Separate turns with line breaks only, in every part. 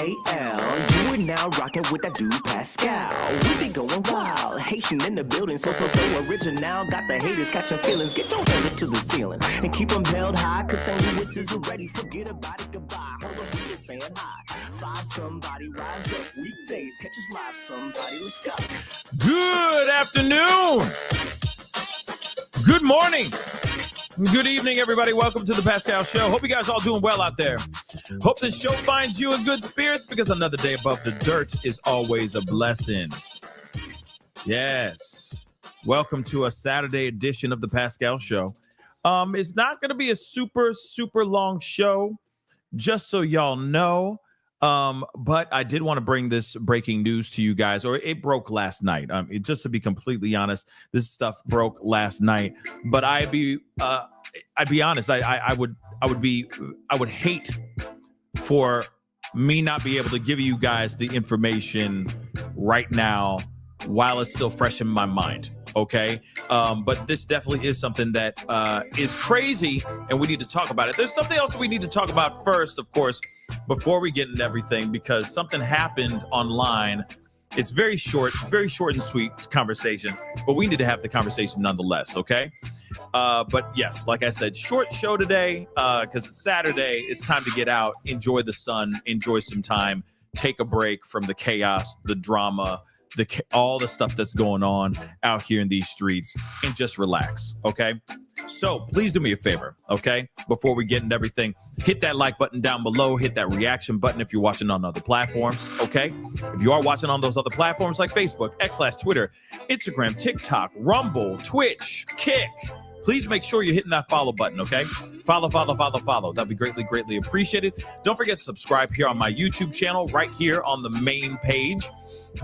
Pascal. You are now rocking with that dude Pascal. We be going wild, Haitian in the building, so original. Got the haters catching feelings. Get your hands up to the ceiling and keep them held high, cause St. Louis is ready. Forget about it, goodbye. Hold on, we just saying hi. Five somebody rise up weekdays. Catch us live, somebody. Let's go.
Good afternoon. Good morning. Good evening, everybody. Welcome to the Pascal Show. Hope you guys all doing well out there. Hope this show finds you in good spirits, because another day above the dirt is always a blessing. Yes. Welcome to a Saturday edition of the Pascal Show. It's not going to be a super long show, just so y'all know. But I did want to bring this breaking news to you guys, or it broke last night. Just to be completely honest, this stuff broke last night. But I'd be honest. I would hate for me not be able to give you guys the information right now while it's still fresh in my mind. Okay. But this definitely is something that is crazy, and we need to talk about it. There's something else we need to talk about first, of course, before we get into everything, because something happened online. It's very short and sweet conversation, but we need to have the conversation nonetheless. Okay. But yes, like I said, short show today, because it's Saturday. It's time to get out, enjoy the sun, enjoy some time, take a break from the chaos, the drama, all the stuff that's going on out here in these streets, and just relax. Okay. So please do me a favor. Okay. Before we get into everything, hit that like button down below, hit that reaction button if you're watching on other platforms. Okay. If you are watching on those other platforms like Facebook, X/Twitter, Instagram, TikTok, Rumble, Twitch, Kick, please make sure you're hitting that follow button. Okay. Follow. That'd be greatly appreciated. Don't forget to subscribe here on my YouTube channel right here on the main page.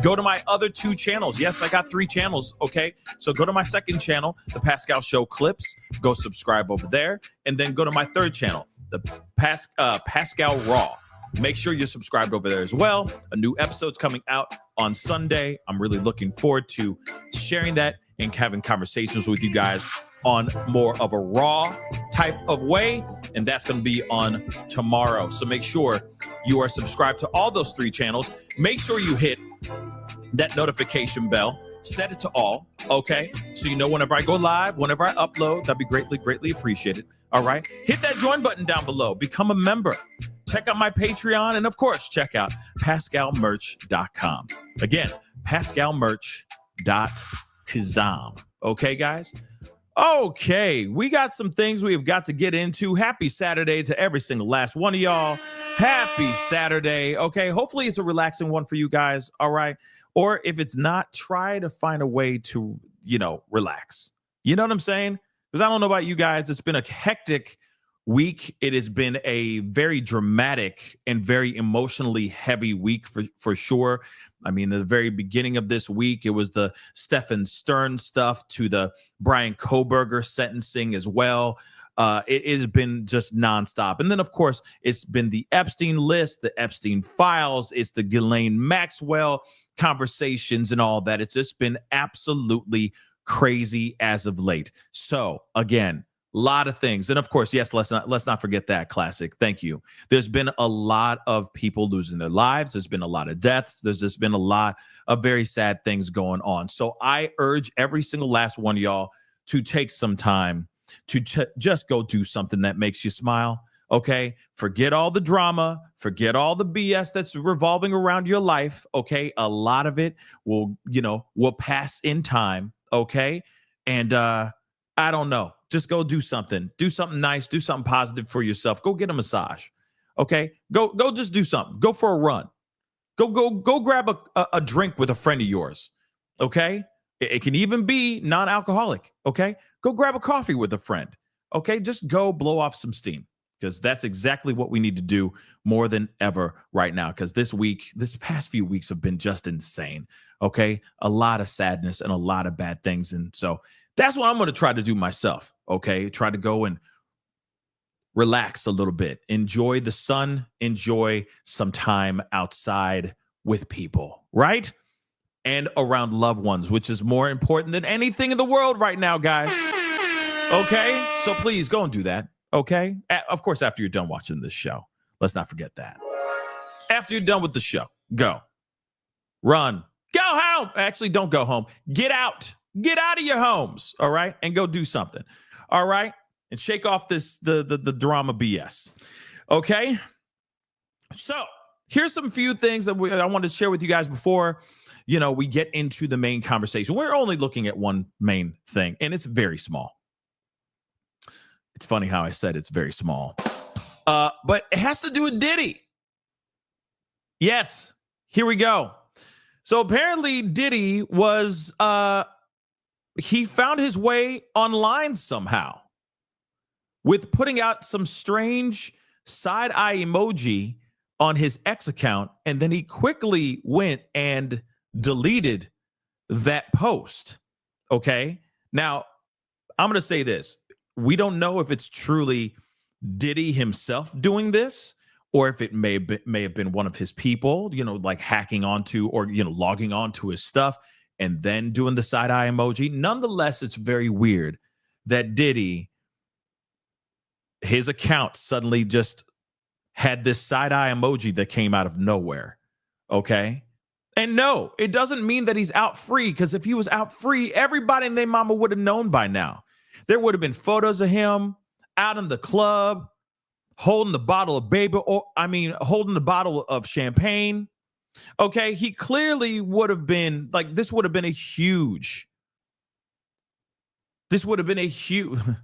Go to my other two channels. Yes, I got 3 channels, okay? So go to my second channel, The Pascal Show Clips. Go subscribe over there. And then go to my third channel, The Pascal Raw. Make sure you're subscribed over there as well. A new episode's coming out on Sunday. I'm really looking forward to sharing that and having conversations with you guys on more of a raw type of way. And that's going to be on tomorrow. So make sure you are subscribed to all those 3 channels. Make sure you hit that notification bell, set it to all, okay? So you know whenever I go live, whenever I upload, that'd be greatly appreciated. All right? Hit that join button down below. Become a member. Check out my Patreon, and of course, check out pascalmerch.com. Again, pascalmerch.com. Okay, guys? Okay, we got some things we have got to get into. Happy Saturday to every single last one of y'all. Happy Saturday. Okay, hopefully it's a relaxing one for you guys. All right. Or if it's not, try to find a way to, relax. You know what I'm saying? Because I don't know about you guys. It's been a hectic week. It has been a very dramatic and very emotionally heavy week for sure. I mean, the very beginning of this week, it was the Stephen Stern stuff to the Brian Koberger sentencing as well. It has been just nonstop. And then, of course, it's been the Epstein list, the Epstein files. It's the Ghislaine Maxwell conversations and all that. It's just been absolutely crazy as of late. So, again, a lot of things. And of course, yes, let's not forget that classic. Thank you. There's been a lot of people losing their lives. There's been a lot of deaths. There's just been a lot of very sad things going on. So I urge every single last one of y'all to take some time to just go do something that makes you smile. Okay. Forget all the drama. Forget all the BS that's revolving around your life. Okay. A lot of it will pass in time. Okay. And I don't know. Just go do something. Do something nice. Do something positive for yourself. Go get a massage. Okay. Go just do something. Go for a run. Go grab a drink with a friend of yours. Okay. It can even be non-alcoholic. Okay. Go grab a coffee with a friend. Okay. Just go blow off some steam, because that's exactly what we need to do more than ever right now. Because this past few weeks have been just insane. Okay. A lot of sadness and a lot of bad things. And so that's what I'm going to try to do myself. Okay. Try to go and relax a little bit. Enjoy the sun. Enjoy some time outside with people, right? And around loved ones, which is more important than anything in the world right now, guys. Okay. So please go and do that. Okay. Of course, after you're done watching this show, let's not forget that. After you're done with the show, go. Run. Go home. Actually, don't go home. Get out. Get out of your homes, all right, and go do something, all right, and shake off the drama BS, okay? So here's some few things that I want to share with you guys before, we get into the main conversation. We're only looking at one main thing, and it's very small. It's funny how I said it's very small, but it has to do with Diddy. Yes, here we go. So apparently Diddy was he found his way online somehow with putting out some strange side eye emoji on his X account. And then he quickly went and deleted that post. Okay. Now, I'm going to say this. We don't know if it's truly Diddy himself doing this, or if it may have been one of his people, like hacking onto or, logging onto his stuff and then doing the side eye emoji. Nonetheless, it's very weird that Diddy, his account suddenly just had this side eye emoji that came out of nowhere. Okay. And no, it doesn't mean that he's out free, because if he was out free, everybody and their mama would have known by now. There would have been photos of him out in the club holding the bottle of holding the bottle of champagne. Okay, he clearly would have been like, this would have been a huge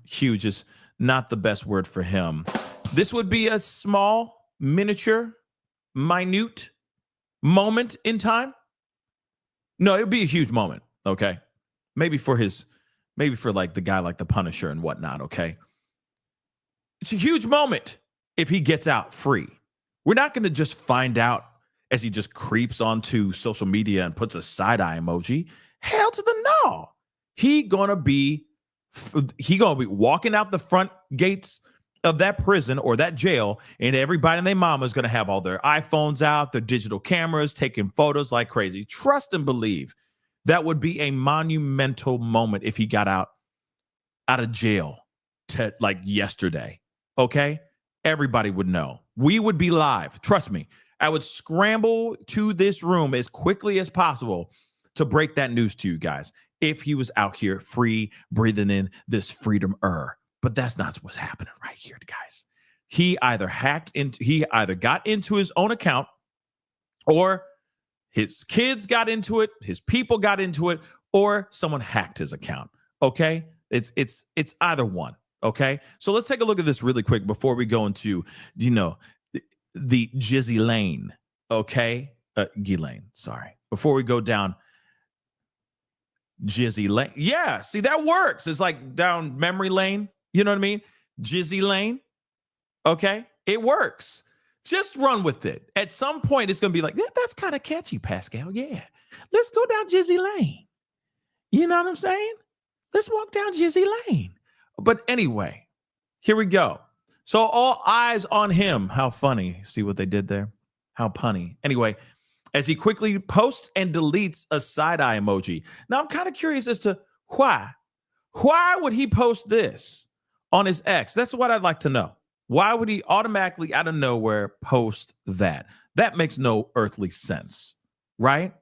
huge is not the best word for him. This would be a small, miniature, minute moment in time. No, it would be a huge moment. Okay, maybe for like the guy like the Punisher and whatnot. Okay, it's a huge moment if he gets out free. We're not going to just find out as he just creeps onto social media and puts a side eye emoji. Hell to the no. He gonna be walking out the front gates of that prison or that jail, and everybody and their mama is gonna have all their iPhones out, their digital cameras, taking photos like crazy. Trust and believe that would be a monumental moment if he got out of jail like yesterday. Okay, everybody would know. We would be live. Trust me. I would scramble to this room as quickly as possible to break that news to you guys if he was out here free, breathing in this freedom. But that's not what's happening right here, guys. He either got into his own account, or his kids got into it, his people got into it, or someone hacked his account. Okay? It's either one. Okay? So let's take a look at this really quick before we go into, the Jizzy Lane, okay? Ghislaine, sorry. Before we go down Jizzy Lane. Yeah, see, that works. It's like down memory lane. You know what I mean? Jizzy Lane. Okay? It works. Just run with it. At some point, it's going to be like, that's kind of catchy, Pascal. Yeah. Let's go down Jizzy Lane. You know what I'm saying? Let's walk down Jizzy Lane. But anyway, here we go. So all eyes on him. How funny. See what they did there? How punny. Anyway, as he quickly posts and deletes a side-eye emoji. Now, I'm kind of curious as to why. Why would he post this on his ex? That's what I'd like to know. Why would he automatically, out of nowhere, post that? That makes no earthly sense, right?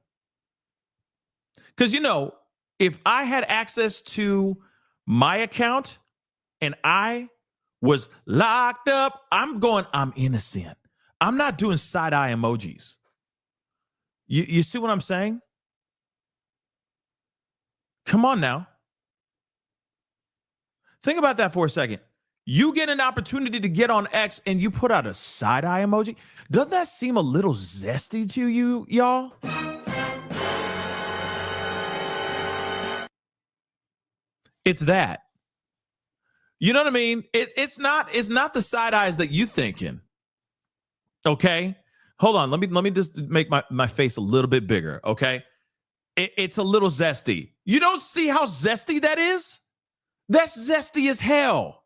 Because, if I had access to my account and I was locked up, I'm innocent. I'm not doing side-eye emojis. You see what I'm saying? Come on now. Think about that for a second. You get an opportunity to get on X and you put out a side-eye emoji. Doesn't that seem a little zesty to you, y'all? It's that. You know what I mean? It's not the side eyes that you thinking. Okay? Hold on. Let me just make my face a little bit bigger, okay? It's a little zesty. You don't see how zesty that is? That's zesty as hell.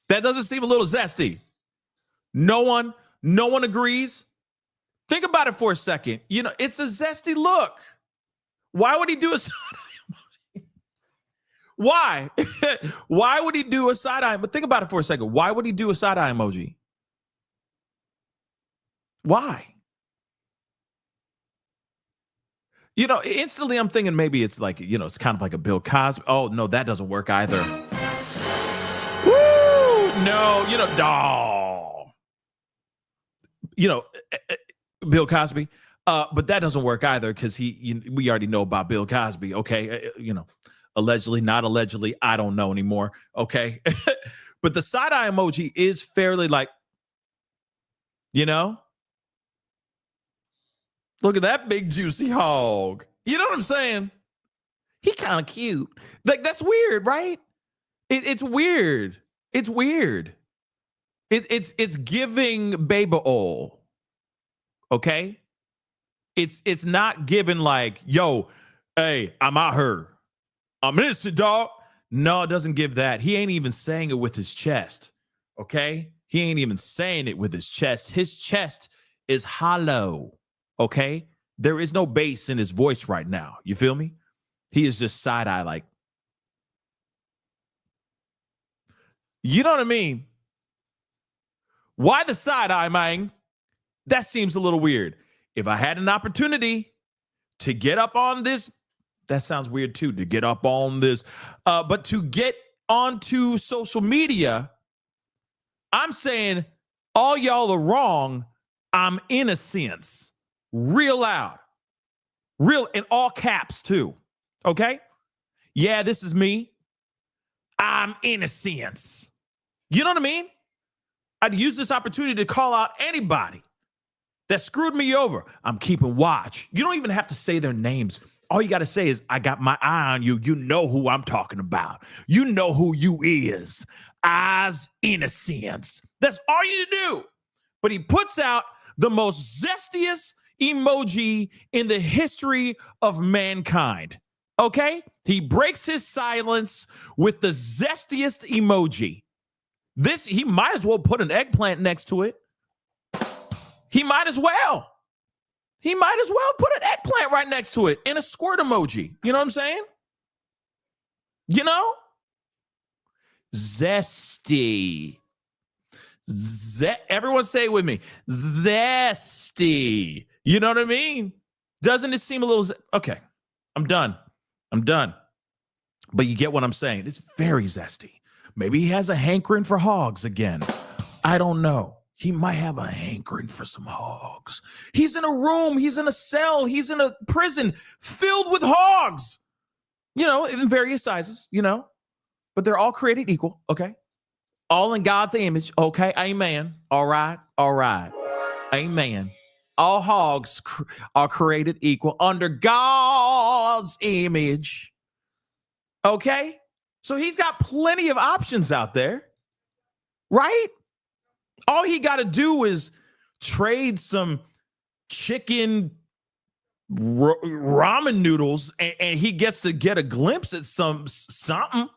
That doesn't seem a little zesty. No one agrees. Think about it for a second. It's a zesty look. Why would he do a side-eye emoji? Why? Why would he do a side-eye? But think about it for a second. Why would he do a side-eye emoji? Why? Instantly I'm thinking maybe it's like, it's kind of like a Bill Cosby. Oh, no, that doesn't work either. Woo! No, Bill Cosby. But that doesn't work either because we already know about Bill Cosby. Okay. Allegedly, not allegedly. I don't know anymore. Okay. But the side-eye emoji is fairly like, look at that big juicy hog. You know what I'm saying? He kind of cute. Like, that's weird, right? It's weird. It's weird. It's giving baby oil. Okay? It's not giving like, yo, hey, I'm out here. I'm innocent, dog. No, it doesn't give that. He ain't even saying it with his chest. Okay? He ain't even saying it with his chest. His chest is hollow. Okay? There is no bass in his voice right now. You feel me? He is just side-eye like. You know what I mean? Why the side-eye, man? That seems a little weird. If I had an opportunity to get up on this, that sounds weird too, to get up on this, but to get onto social media, I'm saying all y'all are wrong. I'm innocent. Real loud. Real in all caps too. Okay? Yeah, this is me. I'm innocent. You know what I mean? I'd use this opportunity to call out anybody that screwed me over. I'm keeping watch. You don't even have to say their names. All you got to say is, I got my eye on you. You know who I'm talking about. You know who you is. Eyes innocence. That's all you need to do. But he puts out the most zestiest emoji in the history of mankind. Okay? He breaks his silence with the zestiest emoji. He might as well put an eggplant next to it. He might as well. He might as well put an eggplant right next to it and a squirt emoji. You know what I'm saying? Zesty. Everyone say it with me. Zesty. You know what I mean? Doesn't it seem a little... Okay, I'm done. But you get what I'm saying. It's very zesty. Maybe he has a hankering for hogs again. I don't know. He might have a hankering for some hogs. He's in a room. He's in a cell. He's in a prison filled with hogs. In various sizes, But they're all created equal, okay? All in God's image, okay? Amen. All right. Amen. All hogs are created equal under God's image. Okay? So he's got plenty of options out there. right? All he got to do is trade some chicken ramen noodles and he gets to get a glimpse at something.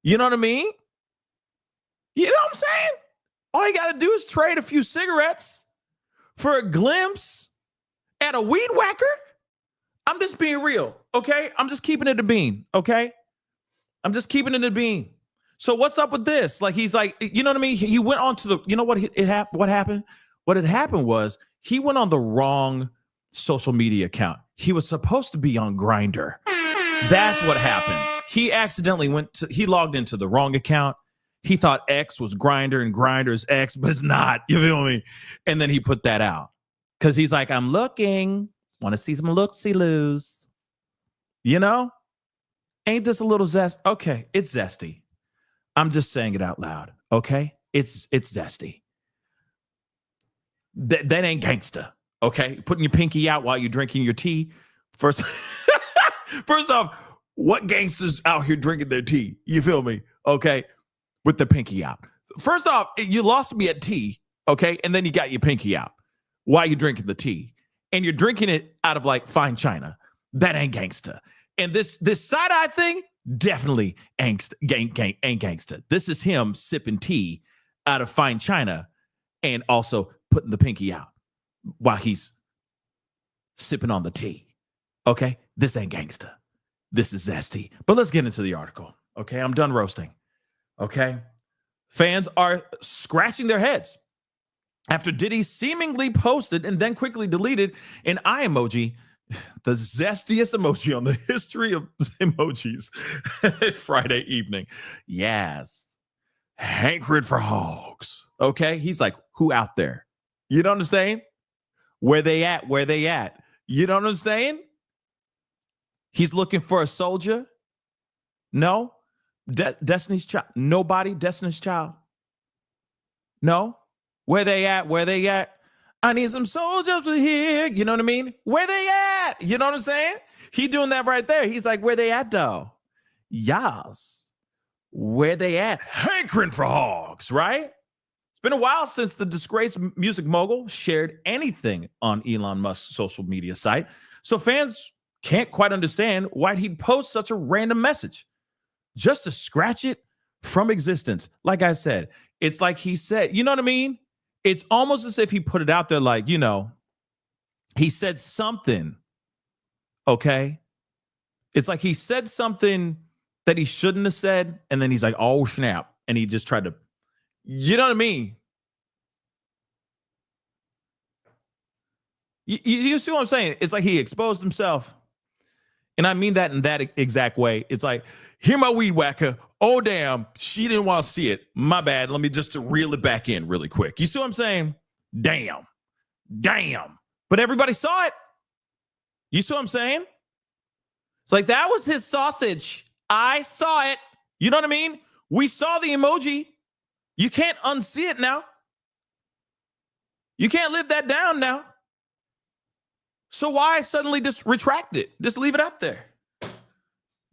You know what I mean? You know what I'm saying? All you got to do is trade a few cigarettes for a glimpse at a weed whacker. I'm just being real, okay? I'm just keeping it a bean, okay? I'm just keeping it a bean. So what's up with this? Like, he's like, you know what I mean? He went on to the, you know what what happened? What had happened was he went on the wrong social media account. He was supposed to be on Grindr. That's what happened. He accidentally he logged into the wrong account. He thought X was Grindr and Grindr's X, but it's not. You feel me? And then he put that out because he's like, I'm looking, want to see some look-see-loos. You know? Ain't this a little zest? Okay, it's zesty. I'm just saying it out loud. Okay? It's zesty. That ain't gangsta. Okay? Putting your pinky out while you're drinking your tea. First off, what gangsters out here drinking their tea? You feel me? Okay? With the pinky out. First off, you lost me at tea. Okay? And then you got your pinky out while you're drinking the tea. And you're drinking it out of like fine china. That ain't gangsta. And this side-eye thing, definitely ain't gangsta. This is him sipping tea out of fine china and also putting the pinky out while he's sipping on the tea. Okay? This ain't gangsta. This is zesty. But let's get into the article. Okay? I'm done roasting. Okay? Fans are scratching their heads after Diddy seemingly posted and then quickly deleted an eye emoji, the zestiest emoji on the history of emojis, Friday evening. Yes. Hankering for hogs. Okay? He's like, who out there? You know what I'm saying? Where they at? Where they at? You know what I'm saying? He's looking for a soldier. No. Destiny's Child. Nobody. Destiny's Child. No. Where they at? Where they at? I need some soldiers here. You know what I mean? Where they at? You know what I'm saying? He doing that right there. He's like, where they at though? Yas. Where they at? Hankering for hogs, right? It's been a while since the disgraced music mogul shared anything on Elon Musk's social media site. So fans can't quite understand why he'd post such a random message just to scratch it from existence. Like I said, it's like he said, you know what I mean? It's almost as if he put it out there like, you know, he said something, okay? It's like he said something that he shouldn't have said, and then he's like, oh, snap. And he just tried to, you know what I mean? You see what I'm saying? It's like he exposed himself. And I mean that in that exact way. It's like, here my weed whacker. Oh, damn, she didn't want to see it. My bad. Let me just reel it back in really quick. You see what I'm saying? Damn. But everybody saw it. You see what I'm saying? It's like, that was his sausage. I saw it. You know what I mean? We saw the emoji. You can't unsee it now. You can't live that down now. So why suddenly just retract it? Just leave it up there.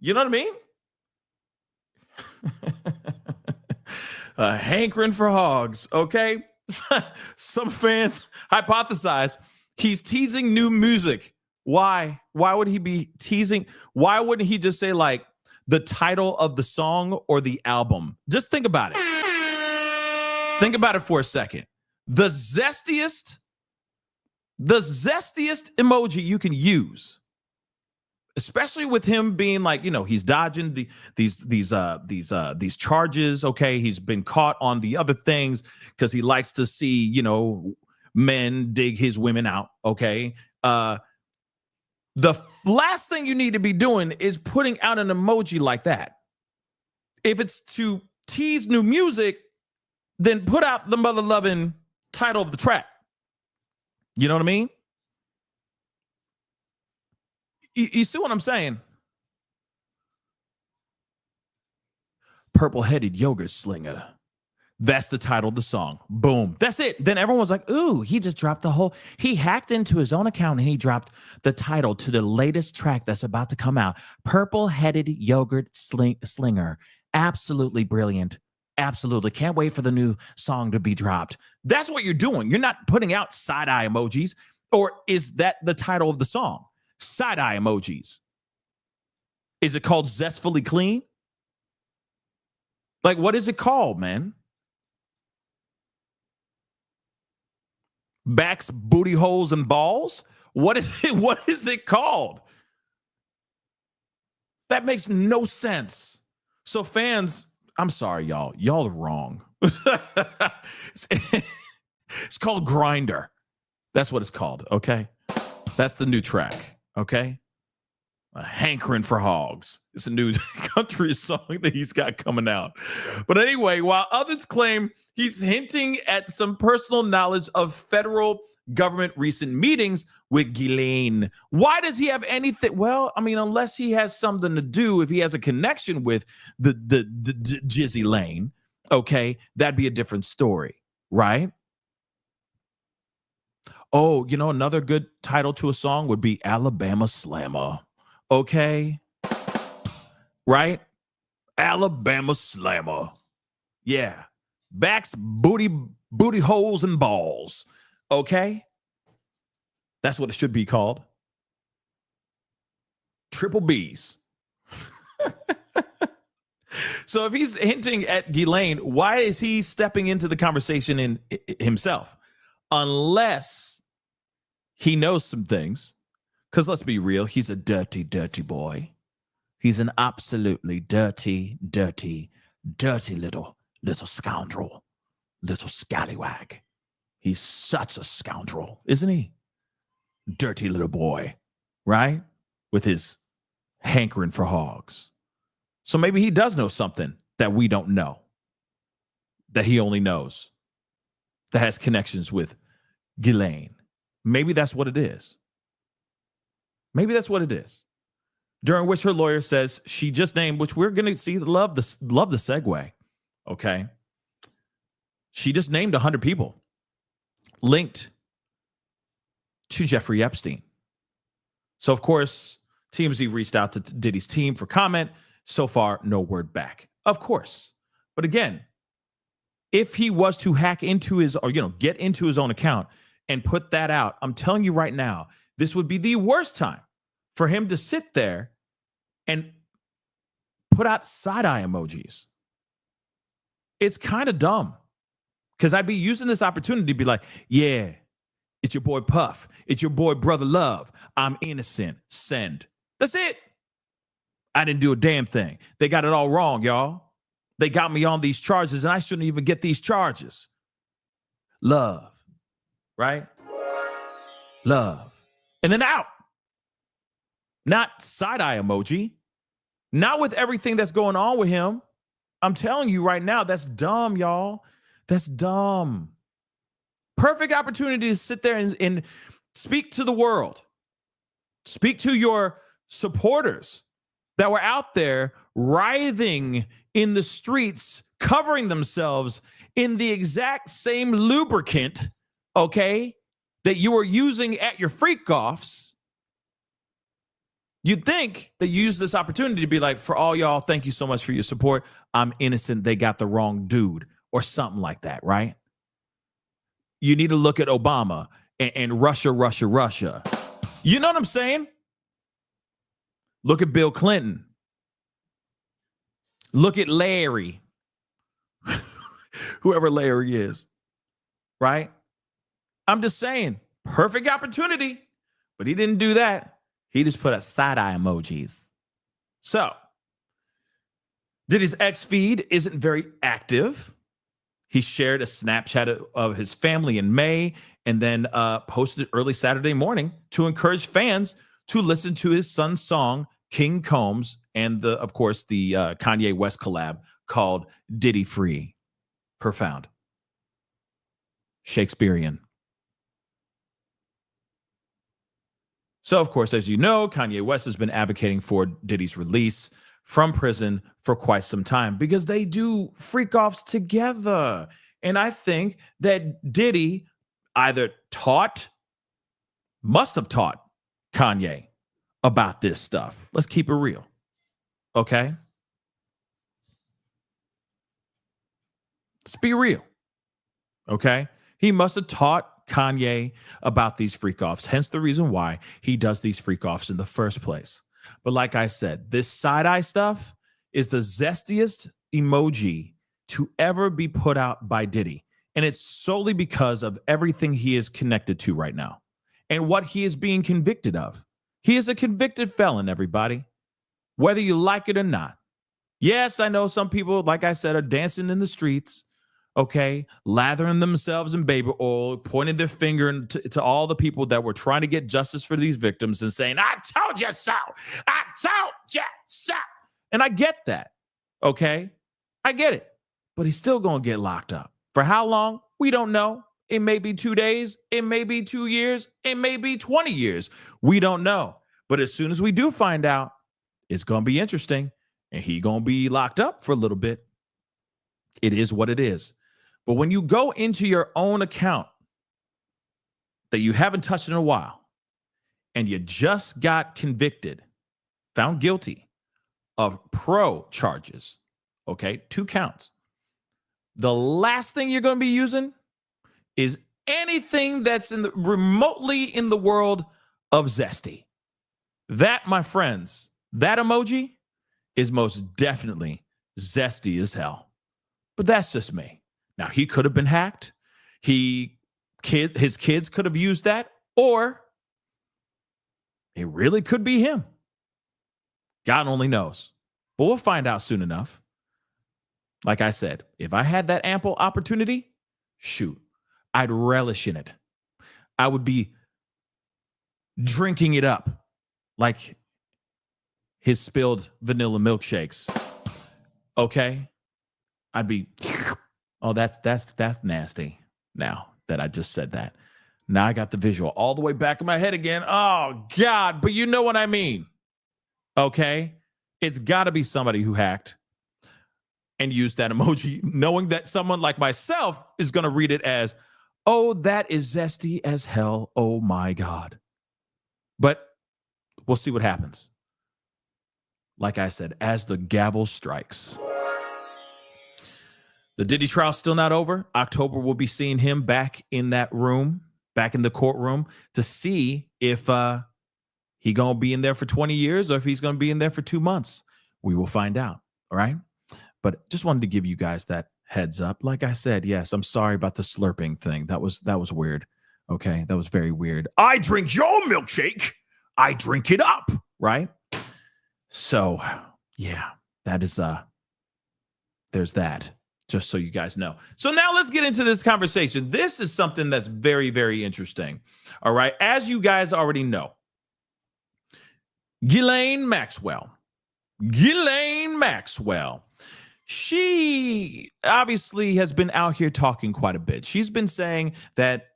You know what I mean? Hankering for hogs, okay? Some fans hypothesize he's teasing new music. Why? Why would he be teasing? Why wouldn't he just say like the title of the song or the album? Just think about it. Think about it for a second. The zestiest emoji you can use, especially with him being like, you know, he's dodging these charges. Okay, he's been caught on the other things because he likes to see, you know, men dig his women out. Okay, the last thing you need to be doing is putting out an emoji like that. If it's to tease new music, then put out the mother-loving title of the track. You know what I mean? You see what I'm saying? Purple-headed yogurt slinger. That's the title of the song. Boom. That's it. Then everyone was like, ooh, he just dropped he hacked into his own account and he dropped the title to the latest track that's about to come out. Purple-headed yogurt slinger. Absolutely brilliant. Absolutely. Can't wait for the new song to be dropped. That's what you're doing. You're not putting out side-eye emojis. Or is that the title of the song? Side-eye emojis. Is it called Zestfully Clean? Like, what is it called, man? Backs, booty holes, and balls? What is it? What is it called? That makes no sense. So fans, I'm sorry, y'all. Y'all are wrong. It's called Grinder. That's what it's called, okay? That's the new track, okay? A Hankering for Hogs. It's a new country song that he's got coming out. But anyway, while others claim he's hinting at some personal knowledge of federal government recent meetings with Ghislaine, why does he have anything? Well, I mean, unless he has something to do, if he has a connection with the Jizzy Lane, okay, that'd be a different story, right? Oh, you know, another good title to a song would be Alabama Slammer. Okay. Right? Alabama Slammer. Yeah. Backs, booty holes, and balls. Okay. That's what it should be called. Triple B's. So if he's hinting at Ghislaine, why is he stepping into the conversation in himself? Unless he knows some things. Because let's be real, he's a dirty, dirty boy. He's an absolutely dirty, dirty, dirty little scoundrel, little scallywag. He's such a scoundrel, isn't he? Dirty little boy, right? With his hankering for hogs. So maybe he does know something that we don't know, that he only knows, that has connections with Ghislaine. Maybe that's what it is. Maybe that's what it is. During which her lawyer says she just named, which we're going to see, love the segue. Okay. She just named 100 people linked to Jeffrey Epstein. So, of course, TMZ reached out to Diddy's team for comment. So far, no word back. Of course. But again, if he was to hack into his, or, get into his own account and put that out, I'm telling you right now, this would be the worst time for him to sit there and put out side-eye emojis. It's kind of dumb because I'd be using this opportunity to be like, yeah, it's your boy Puff. It's your boy Brother Love. I'm innocent. Send. That's it. I didn't do a damn thing. They got it all wrong, y'all. They got me on these charges and I shouldn't even get these charges. Love. Right? Love. And then out. Not side-eye emoji. Not with everything that's going on with him. I'm telling you right now, that's dumb, y'all. That's dumb. Perfect opportunity to sit there and speak to the world. Speak to your supporters that were out there writhing in the streets, covering themselves in the exact same lubricant, okay, that you were using at your freak-offs. You'd think that you use this opportunity to be like, for all y'all, thank you so much for your support. I'm innocent. They got the wrong dude or something like that, right? You need to look at Obama and Russia. You know what I'm saying? Look at Bill Clinton. Look at Larry. Whoever Larry is, right? I'm just saying, perfect opportunity, but he didn't do that. He just put up side-eye emojis. So, Diddy's X feed isn't very active. He shared a Snapchat of his family in May and then posted it early Saturday morning to encourage fans to listen to his son's song, King Combs, and of course, the Kanye West collab called Diddy Free. Profound. Shakespearean. So, of course, as you know, Kanye West has been advocating for Diddy's release from prison for quite some time because they do freak-offs together. And I think that Diddy either must have taught Kanye about this stuff. Let's keep it real. Okay? Let's be real. Okay. He must have taught Kanye about these freak offs, hence the reason why he does these freak offs in the first place. But like I said, this side eye stuff is the zestiest emoji to ever be put out by Diddy. And it's solely because of everything he is connected to right now and what he is being convicted of. He is a convicted felon, everybody, whether you like it or not. Yes, I know some people, like I said, are dancing in the streets, okay, lathering themselves in baby oil, pointing their finger to all the people that were trying to get justice for these victims and saying, I told you so. I told you so. And I get that, okay? I get it. But he's still going to get locked up. For how long? We don't know. It may be 2 days. It may be 2 years. It may be 20 years. We don't know. But as soon as we do find out, it's going to be interesting. And he going to be locked up for a little bit. It is what it is. But when you go into your own account that you haven't touched in a while, and you just got convicted, found guilty of pro charges, okay, 2 counts, the last thing you're going to be using is anything that's remotely in the world of zesty. That, my friends, that emoji is most definitely zesty as hell. But that's just me. Now, he could have been hacked. His kids could have used that, or it really could be him. God only knows. But we'll find out soon enough. Like I said, if I had that ample opportunity, shoot, I'd relish in it. I would be drinking it up like his spilled vanilla milkshakes. Okay? I'd be, oh, that's nasty. Now that I just said that. Now I got the visual all the way back in my head again. Oh, God, but you know what I mean. Okay? It's got to be somebody who hacked and used that emoji, knowing that someone like myself is going to read it as, oh, that is zesty as hell. Oh, my God. But we'll see what happens. Like I said, as the gavel strikes. The Diddy trial still not over. October, we'll be seeing him back in that room, back in the courtroom, to see if he going to be in there for 20 years or if he's going to be in there for 2 months. We will find out. All right. But just wanted to give you guys that heads up. Like I said, yes, I'm sorry about the slurping thing. That was weird. Okay. That was very weird. I drink your milkshake. I drink it up. Right. So yeah, that is, there's that. Just so you guys know. So now let's get into this conversation. This is something that's very, very interesting. All right. As you guys already know, Ghislaine Maxwell, she obviously has been out here talking quite a bit. She's been saying that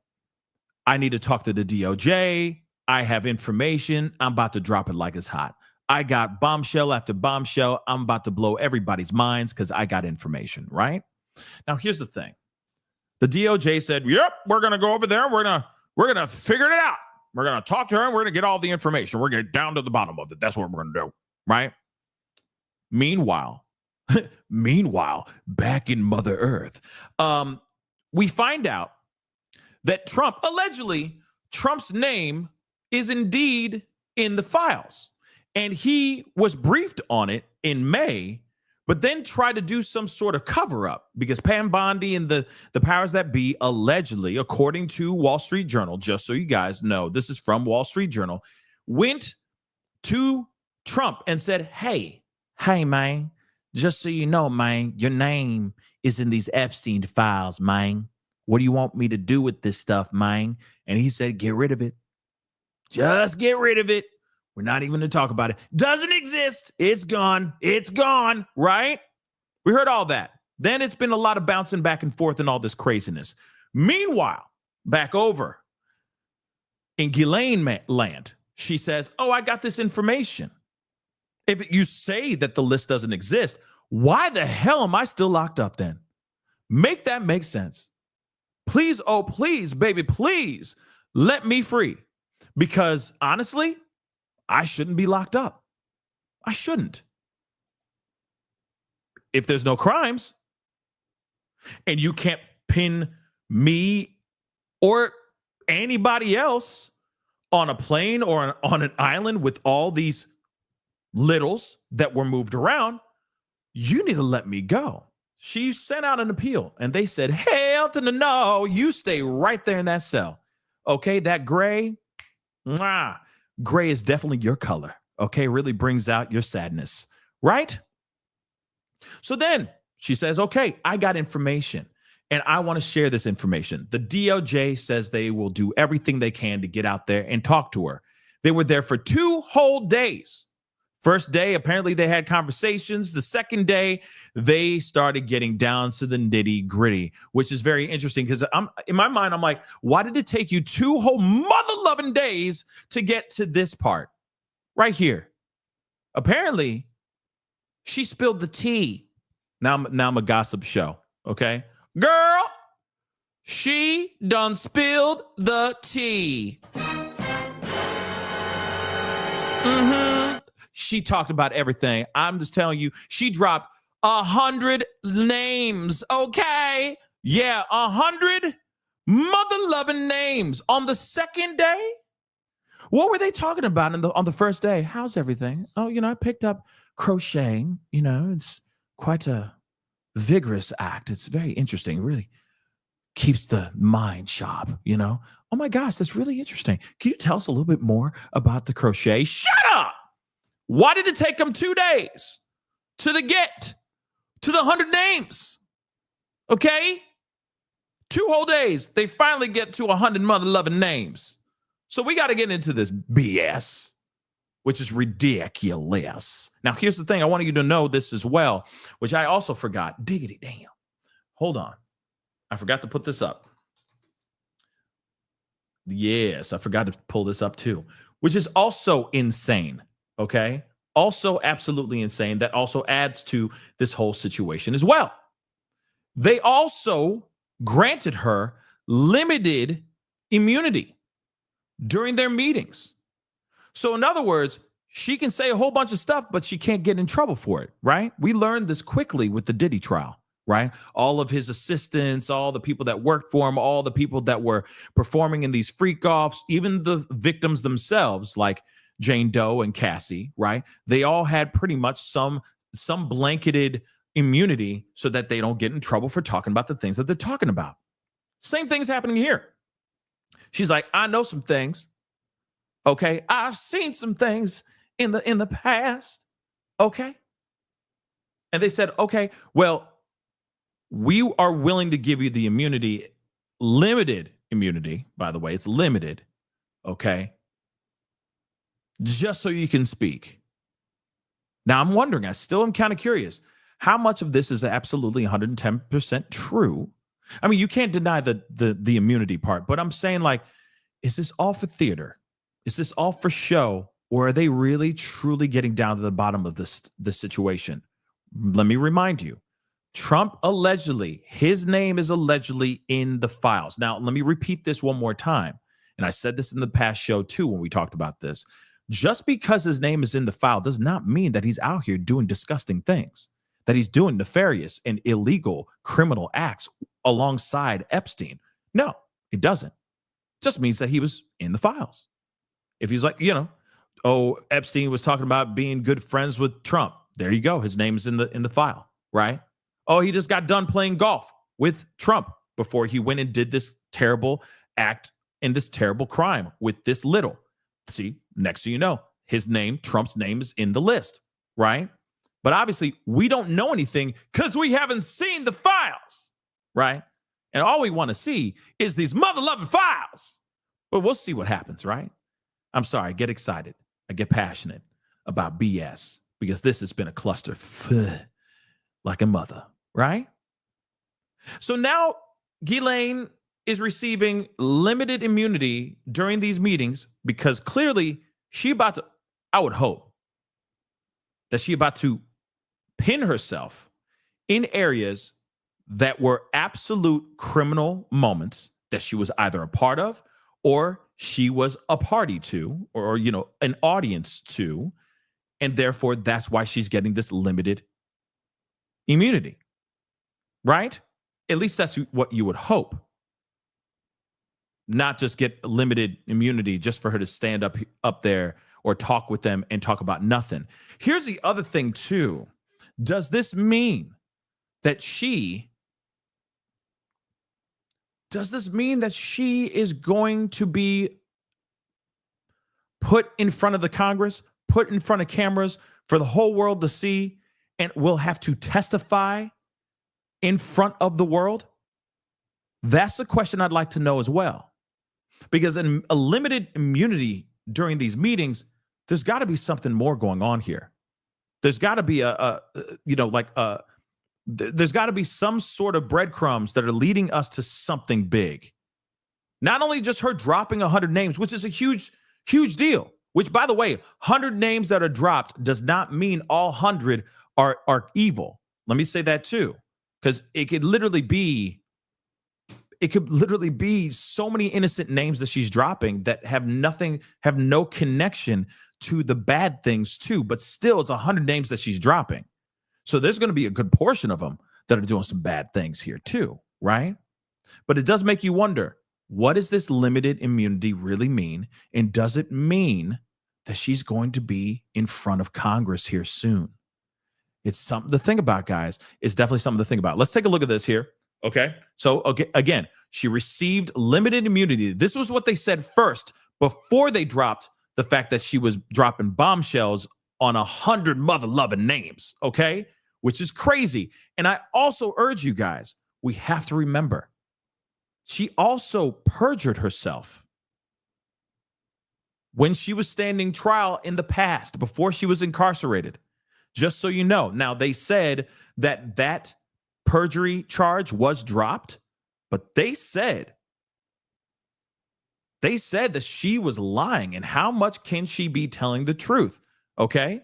I need to talk to the DOJ. I have information. I'm about to drop it like it's hot. I got bombshell after bombshell. I'm about to blow everybody's minds because I got information, right? Now, here's the thing. The DOJ said, yep, we're going to go over there. We're going to figure it out. We're going to talk to her and we're going to get all the information. We're going to get down to the bottom of it. That's what we're going to do, right? Meanwhile, back in Mother Earth, we find out that Trump's name is indeed in the files. And he was briefed on it in May, but then tried to do some sort of cover up because Pam Bondi and the powers that be allegedly, according to Wall Street Journal, just so you guys know, this is from Wall Street Journal, went to Trump and said, hey, man, just so you know, man, your name is in these Epstein files, man. What do you want me to do with this stuff, man? And he said, get rid of it. Just get rid of it. We're not even going to talk about it. Doesn't exist. It's gone. It's gone. Right? We heard all that. Then it's been a lot of bouncing back and forth and all this craziness. Meanwhile, back over in Ghislaine land, she says, oh, I got this information. If you say that the list doesn't exist, why the hell am I still locked up then? Make that make sense. Please, oh, please, baby, please let me free. Because honestly, I shouldn't be locked up. I shouldn't. If there's no crimes, And you can't pin me or anybody else on a plane or on an island with all these littles that were moved around. You need to let me go. She sent out an appeal and they said, hell to the no, you stay right there in that cell. Okay, that gray, gray is definitely your color. Okay, really brings out your sadness, right? So then she says, okay, I got information and I want to share this information. The DOJ says they will do everything they can to get out there and talk to her. They were there for 2 whole days. First day, apparently they had conversations. The second day, they started getting down to the nitty gritty, which is very interesting because in my mind, I'm like, why did it take you 2 whole mother-loving days to get to this part right here? Apparently, she spilled the tea. Now I'm a gossip show, okay? Girl, she done spilled the tea. She talked about everything. I'm just telling you, she dropped 100 names, okay? Yeah, 100 mother-loving names on the second day. What were they talking about on the first day? How's everything? Oh, I picked up crocheting. It's quite a vigorous act. It's very interesting. It really keeps the mind sharp, Oh my gosh, that's really interesting. Can you tell us a little bit more about the crochet? Shut up! Why did it take them 2 days to get to the 100 names? Okay? 2 whole days. They finally get to 100 mother-loving names. So we got to get into this BS, which is ridiculous. Now, here's the thing. I want you to know this as well, which I also forgot. Diggity damn. Hold on. I forgot to put this up. Yes, I forgot to pull this up too, which is also insane. Okay. Also absolutely insane. That also adds to this whole situation as well. They also granted her limited immunity during their meetings. So in other words, she can say a whole bunch of stuff, but she can't get in trouble for it, right? We learned this quickly with the Diddy trial, right? All of his assistants, all the people that worked for him, all the people that were performing in these freak offs, even the victims themselves, like Jane Doe and Cassie, right? They all had pretty much some blanketed immunity so that they don't get in trouble for talking about the things that they're talking about. Same thing's happening here. She's like, I know some things. Okay, I've seen some things in the past. Okay. And they said, okay, well, we are willing to give you the immunity, limited immunity, by the way, it's limited. Okay. Just so you can speak. Now, I'm wondering, I still am kind of curious, how much of this is absolutely 110% true? I mean, you can't deny the immunity part, but I'm saying, like, is this all for theater? Is this all for show? Or are they really, truly getting down to the bottom of this situation? Let me remind you, Trump allegedly, his name is allegedly in the files. Now, let me repeat this one more time. And I said this in the past show, too, when we talked about this. Just because his name is in the file does not mean that he's out here doing disgusting things, that he's doing nefarious and illegal criminal acts alongside Epstein. No, it doesn't. It just means that he was in the files. If he's like, Epstein was talking about being good friends with Trump. There you go. His name is in the file, right? Oh, he just got done playing golf with Trump before he went and did this terrible act and this terrible crime with this little. See, next thing you know, his name, Trump's name, is in the list, right? But obviously, we don't know anything because we haven't seen the files, right? And all we want to see is these mother-loving files. But we'll see what happens, right? I'm sorry, I get excited. I get passionate about BS because this has been a cluster like a mother, right? So now Ghislaine is receiving limited immunity during these meetings because clearly I would hope that she about to pin herself in areas that were absolute criminal moments that she was either a part of or she was a party to or an audience to, and therefore that's why she's getting this limited immunity, right? At least that's what you would hope. Not just get limited immunity just for her to stand up there or talk with them and talk about nothing. Here's the other thing too. Does this mean that she is going to be put in front of the Congress, put in front of cameras for the whole world to see, and will have to testify in front of the world? That's the question I'd like to know as well. Because in a limited immunity during these meetings, there's got to be something more going on here. There's got to be there's got to be some sort of breadcrumbs that are leading us to something big. Not only just her dropping 100 names, which is a huge, huge deal, which, by the way, 100 names that are dropped does not mean all 100 are evil. Let me say that too, because it could literally be so many innocent names that she's dropping that have no connection to the bad things too, but still it's 100 names that she's dropping. So there's going to be a good portion of them that are doing some bad things here too, right? But it does make you wonder, what does this limited immunity really mean? And does it mean that she's going to be in front of Congress here soon? It's something to think about, guys. It's definitely something to think about. Let's take a look at this here. Okay. So again, she received limited immunity. This was what they said first before they dropped the fact that she was dropping bombshells on 100 mother-loving names. Okay. Which is crazy. And I also urge you guys, we have to remember, she also perjured herself when she was standing trial in the past before she was incarcerated. Just so you know. Now, they said that perjury charge was dropped, but they said that she was lying. And how much can she be telling the truth? Okay.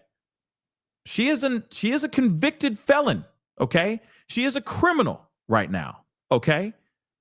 She is a convicted felon. Okay. She is a criminal right now. Okay.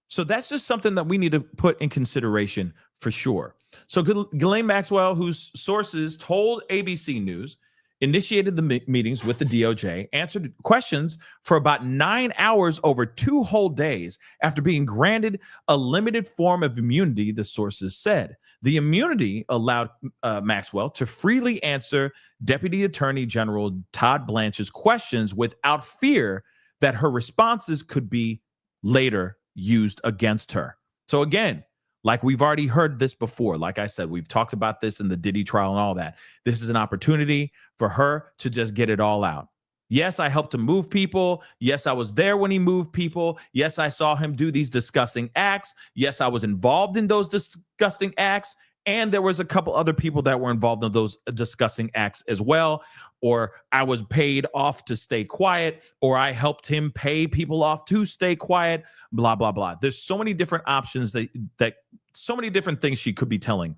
So that's just something that we need to put in consideration for sure. So Ghislaine Maxwell, whose sources told ABC News, initiated the meetings with the DOJ, answered questions for about 9 hours over 2 whole days after being granted a limited form of immunity, the sources said. The immunity allowed Maxwell to freely answer Deputy Attorney General Todd Blanche's questions without fear that her responses could be later used against her. So again, like we've already heard this before. Like I said, we've talked about this in the Diddy trial and all that. This is an opportunity for her to just get it all out. Yes, I helped him move people. Yes, I was there when he moved people. Yes, I saw him do these disgusting acts. Yes, I was involved in those disgusting acts. And there was a couple other people that were involved in those disgusting acts as well. Or I was paid off to stay quiet, or I helped him pay people off to stay quiet, blah, blah, blah. There's so many different options that so many different things she could be telling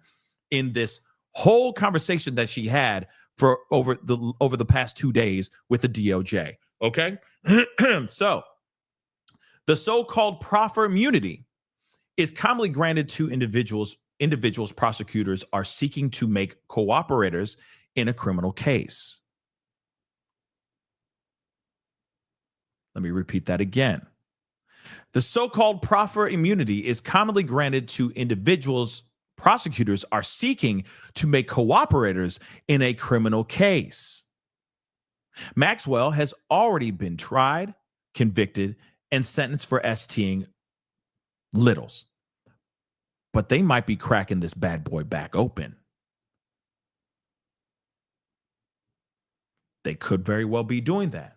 in this whole conversation that she had for over the past 2 days with the DOJ. Okay. So the so-called proffer immunity is commonly granted to individuals prosecutors are seeking to make cooperators in a criminal case. Let me repeat that again. The so-called proffer immunity is commonly granted to individuals prosecutors are seeking to make cooperators in a criminal case. Maxwell has already been tried, convicted, and sentenced for STing littles. But they might be cracking this bad boy back open. They could very well be doing that.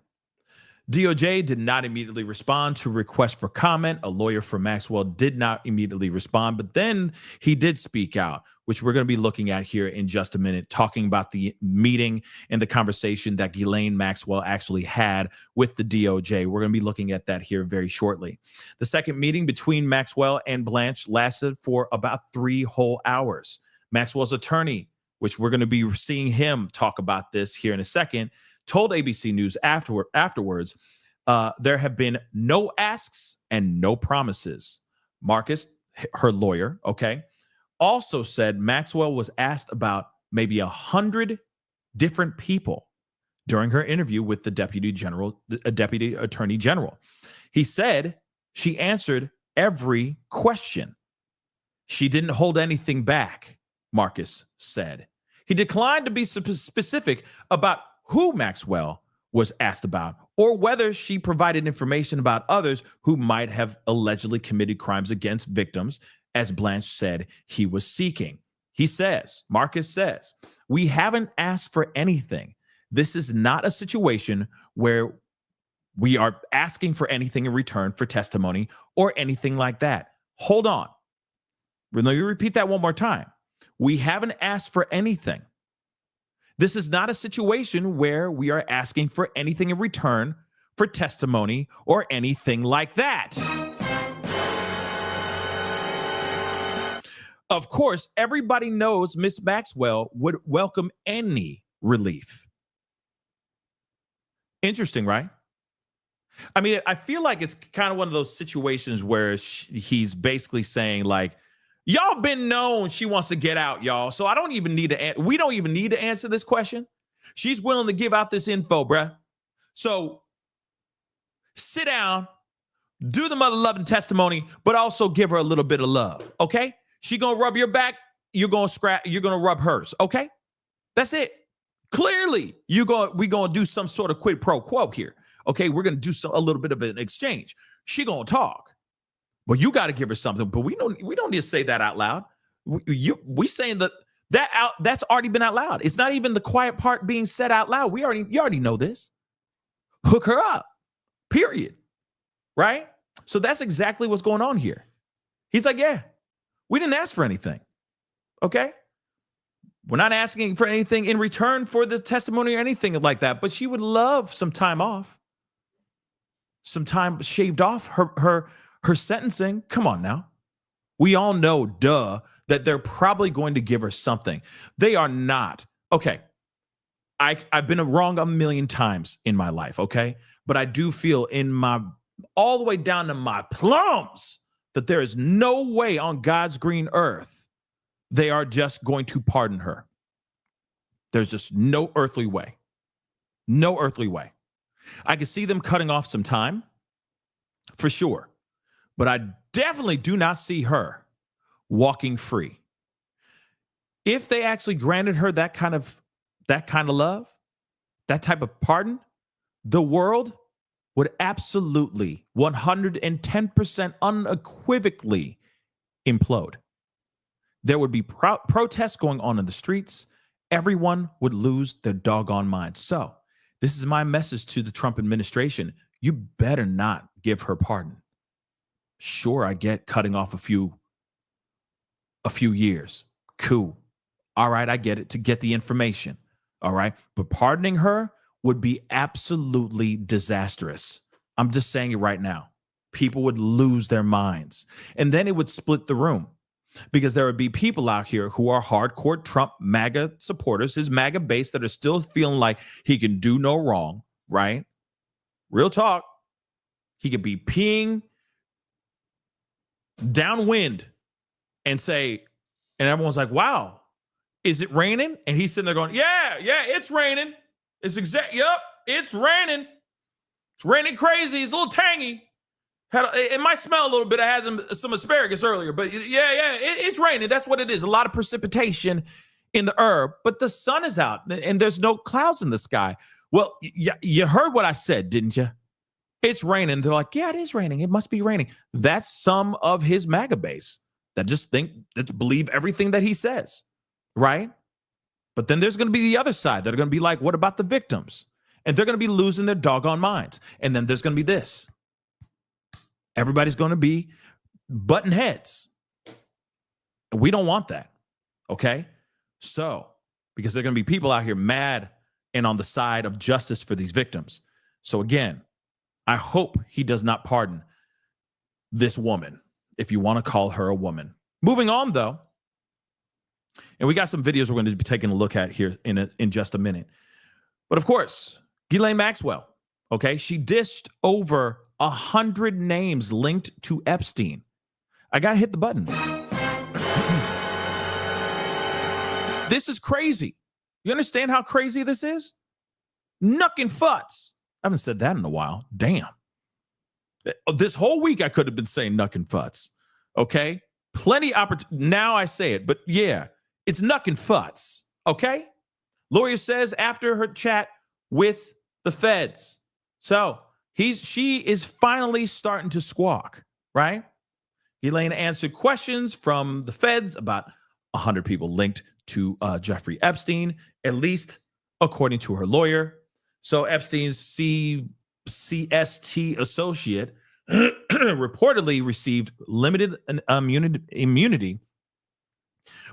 DOJ did not immediately respond to requests for comment. A lawyer for Maxwell did not immediately respond, but then he did speak out, which we're going to be looking at here in just a minute, talking about the meeting and the conversation that Ghislaine Maxwell actually had with the DOJ. We're going to be looking at that here very shortly. The second meeting between Maxwell and Blanche lasted for about 3 whole hours. Maxwell's attorney, which we're going to be seeing him talk about this here in a second, told ABC News afterwards, there have been no asks and no promises. Marcus, her lawyer, also said Maxwell was asked about maybe 100 different people during her interview with the Deputy Attorney General. He said She answered every question. She didn't hold anything back, Marcus said. He declined to be specific about who Maxwell was asked about or whether she provided information about others who might have allegedly committed crimes against victims, as Blanche said he was seeking. He says, Marcus says, we haven't asked for anything. This is not a situation where we are asking for anything in return for testimony or anything like that. Hold on. Let me repeat that one more time. We haven't asked for anything. This is not a situation where we are asking for anything in return for testimony or anything like that. Of course, everybody knows Miss Maxwell would welcome any relief. Interesting, right? I mean, I feel like it's kind of one of those situations where he's basically saying, like, y'all been known she wants to get out, y'all. So I don't even need to, we don't even need to answer this question. She's willing to give out this info, bruh. So sit down, do the mother loving testimony, but also give her a little bit of love. Okay. She gonna rub your back. You're gonna rub hers. Okay. That's it. Clearly we gonna do some sort of quid pro quo here. Okay. We're gonna do a little bit of an exchange. She gonna talk. But you got to give her something. But we don't need to say that out loud. We saying that's already been out loud. It's not even the quiet part being said out loud. You already know this. Hook her up. Period. Right? So that's exactly what's going on here. He's like, yeah, we didn't ask for anything. Okay? We're not asking for anything in return for the testimony or anything like that. But she would love some time off. Some time shaved off her sentencing. Come on now. We all know, that they're probably going to give her something. They are not. Okay. I've been wrong a million times in my life, okay? But I do feel all the way down to my plums that there is no way on God's green earth they are just going to pardon her. There's just no earthly way. No earthly way. I can see them cutting off some time for sure. But I definitely do not see her walking free. If they actually granted her that kind of love, that type of pardon, the world would absolutely 110% unequivocally implode. There would be protests going on in the streets. Everyone would lose their doggone minds. So this is my message to the Trump administration. You better not give her pardon. Sure, I get cutting off a few years. Cool. All right, I get it, to get the information. All right. But pardoning her would be absolutely disastrous. I'm just saying it right now. People would lose their minds. And then it would split the room because there would be people out here who are hardcore Trump MAGA supporters, his MAGA base, that are still feeling like he can do no wrong, right? Real talk. He could be peeing downwind and say, and everyone's like, wow, is it raining? And he's sitting there going, yeah, it's raining. It's it's raining. It's raining crazy. It's a little tangy. It might smell a little bit. I had some asparagus earlier, but it's raining. That's what it is. A lot of precipitation in the herb, but the sun is out and there's no clouds in the sky. Well, you heard what I said, didn't you? It's raining. They're like, yeah, it is raining. It must be raining. That's some of his MAGA base that believe everything that he says, right? But then there's going to be the other side that are going to be like, what about the victims? And they're going to be losing their doggone minds. And then there's going to be this. Everybody's going to be butting heads. We don't want that, okay? So, because there are going to be people out here mad and on the side of justice for these victims. So again, I hope he does not pardon this woman, if you want to call her a woman. Moving on, though, and we got some videos we're going to be taking a look at here in just a minute. But of course, Ghislaine Maxwell, okay, she dished over 100 names linked to Epstein. I got to hit the button. This is crazy. You understand how crazy this is? Knuckin' futs. I haven't said that in a while. Damn. This whole week, I could have been saying Nuck and Futz. Okay? Plenty opportunity. Now I say it, but yeah, it's Nuck and Futz. Okay? Lawyer says after her chat with the feds. So she is finally starting to squawk, right? Ghislaine answered questions from the feds about 100 people linked to Jeffrey Epstein, at least according to her lawyer. So Epstein's CST associate reportedly received limited immunity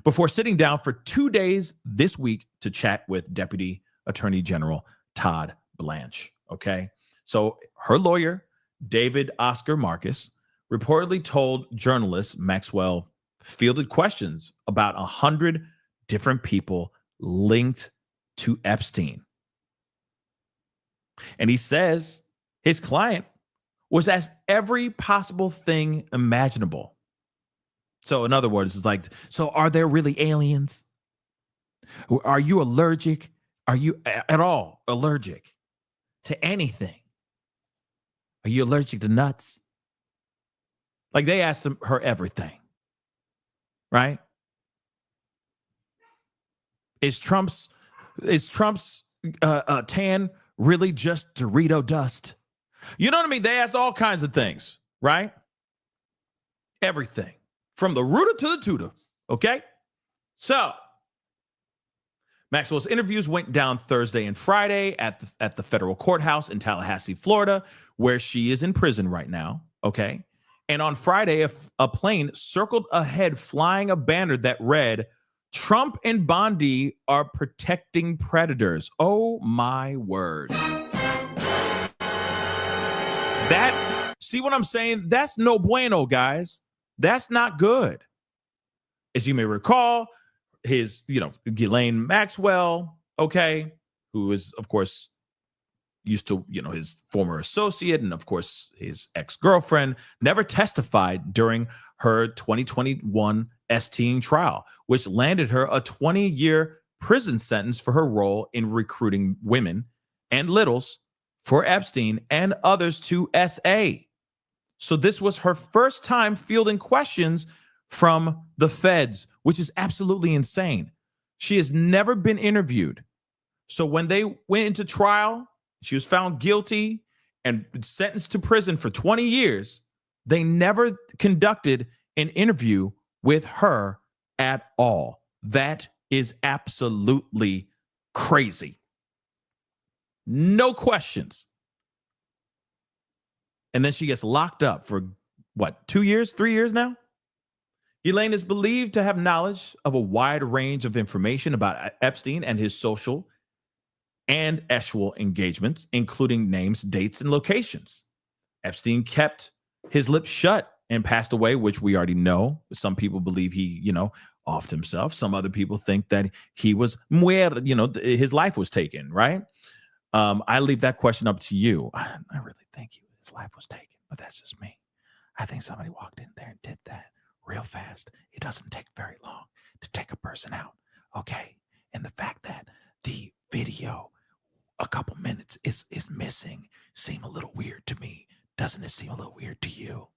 before sitting down for 2 days this week to chat with Deputy Attorney General Todd Blanche. Okay. So her lawyer, David Oscar Marcus, reportedly told journalists Maxwell fielded questions about 100 different people linked to Epstein. And he says his client was asked every possible thing imaginable. So in other words, it's like, so are there really aliens? Are you allergic? Are you at all allergic to anything? Are you allergic to nuts? Like they asked her everything, right? Is Trump's tan really just Dorito dust? You know what I mean? They asked all kinds of things, right? Everything from the rooter to the tutor. Okay. So Maxwell's interviews went down Thursday and Friday at the federal courthouse in Tallahassee, Florida, where she is in prison right now. Okay. And on Friday, a plane circled ahead flying a banner that read, "Trump and Bondi are protecting predators." Oh, my word. See what I'm saying? That's no bueno, guys. That's not good. As you may recall, Ghislaine Maxwell, okay, who is, of course, used to, his former associate and, of course, his ex-girlfriend, never testified during her 2021 STing trial, which landed her a 20-year prison sentence for her role in recruiting women and littles for Epstein and others to SA. So this was her first time fielding questions from the feds, which is absolutely insane. She has never been interviewed. So when they went into trial, she was found guilty and sentenced to prison for 20 years. They never conducted an interview with her at all. That is absolutely crazy. No questions. And then she gets locked up for 2 years, 3 years now? Ghislaine is believed to have knowledge of a wide range of information about Epstein and his social and sexual engagements, including names, dates, and locations. Epstein kept his lips shut and passed away, which we already know. Some people believe he, offed himself. Some other people think that he was his life was taken, right? I leave that question up to you. I really think his life was taken, but that's just me. I think somebody walked in there and did that real fast. It doesn't take very long to take a person out, okay? And the fact that the video, a couple minutes, is missing seem a little weird to me. Doesn't it seem a little weird to you?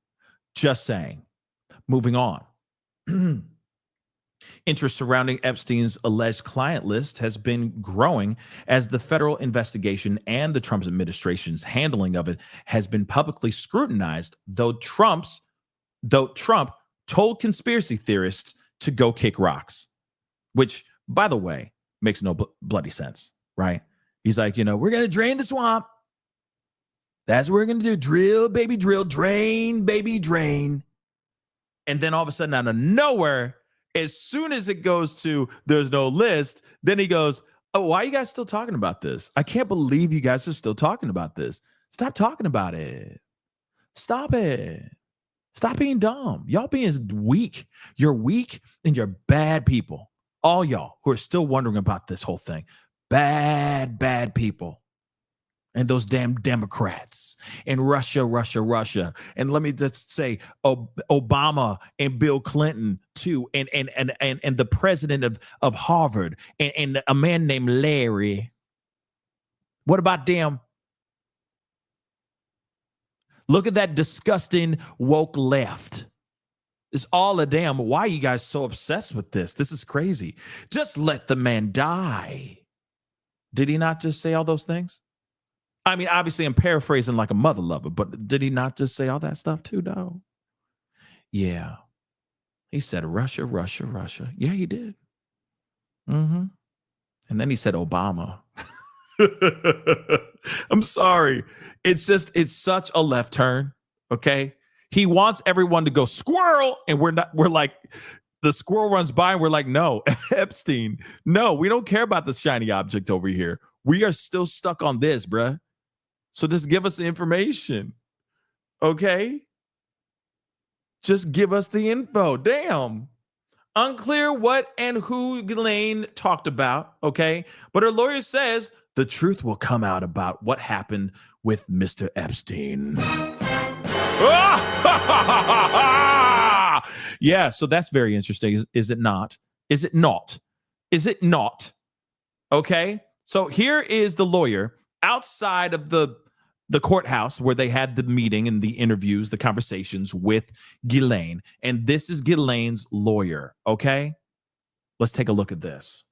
Just saying. Moving on. Interest surrounding Epstein's alleged client list has been growing as the federal investigation and the Trump administration's handling of it has been publicly scrutinized, though Trump told conspiracy theorists to go kick rocks, which, by the way, makes no bloody sense, right? He's like, we're going to drain the swamp. That's what we're going to do. Drill, baby, drill. Drain, baby, drain. And then all of a sudden, out of nowhere, as soon as it goes to there's no list, then he goes, "Oh, why are you guys still talking about this? I can't believe you guys are still talking about this. Stop talking about it. Stop it. Stop being dumb. Y'all being weak. You're weak and you're bad people. All y'all who are still wondering about this whole thing. Bad, bad people. And those damn Democrats and Russia. And let me just say Obama and Bill Clinton too. And the president of Harvard and a man named Larry. What about them? Look at that disgusting woke left. It's all a damn. Why are you guys so obsessed with this? This is crazy. Just let the man die. Did he not just say all those things? I mean, obviously, I'm paraphrasing like a mother lover, but did he not just say all that stuff too, though? Yeah. He said Russia, Russia, Russia. Yeah, he did. Mm-hmm. And then he said Obama. I'm sorry. It's such a left turn. Okay. He wants everyone to go squirrel. And we're like, the squirrel runs by and we're like, no, Epstein. No, we don't care about the shiny object over here. We are still stuck on this, bruh. So just give us the information. Okay. Just give us the info. Damn. Unclear what and who Ghislaine talked about, okay? But her lawyer says the truth will come out about what happened with Mr. Epstein. Yeah, so that's very interesting. Is it not? Is it not? Is it not? Okay? So here is the lawyer outside of the courthouse where they had the meeting and the interviews, the conversations with Ghislaine. And this is Ghislaine's lawyer, okay? Let's take a look at this.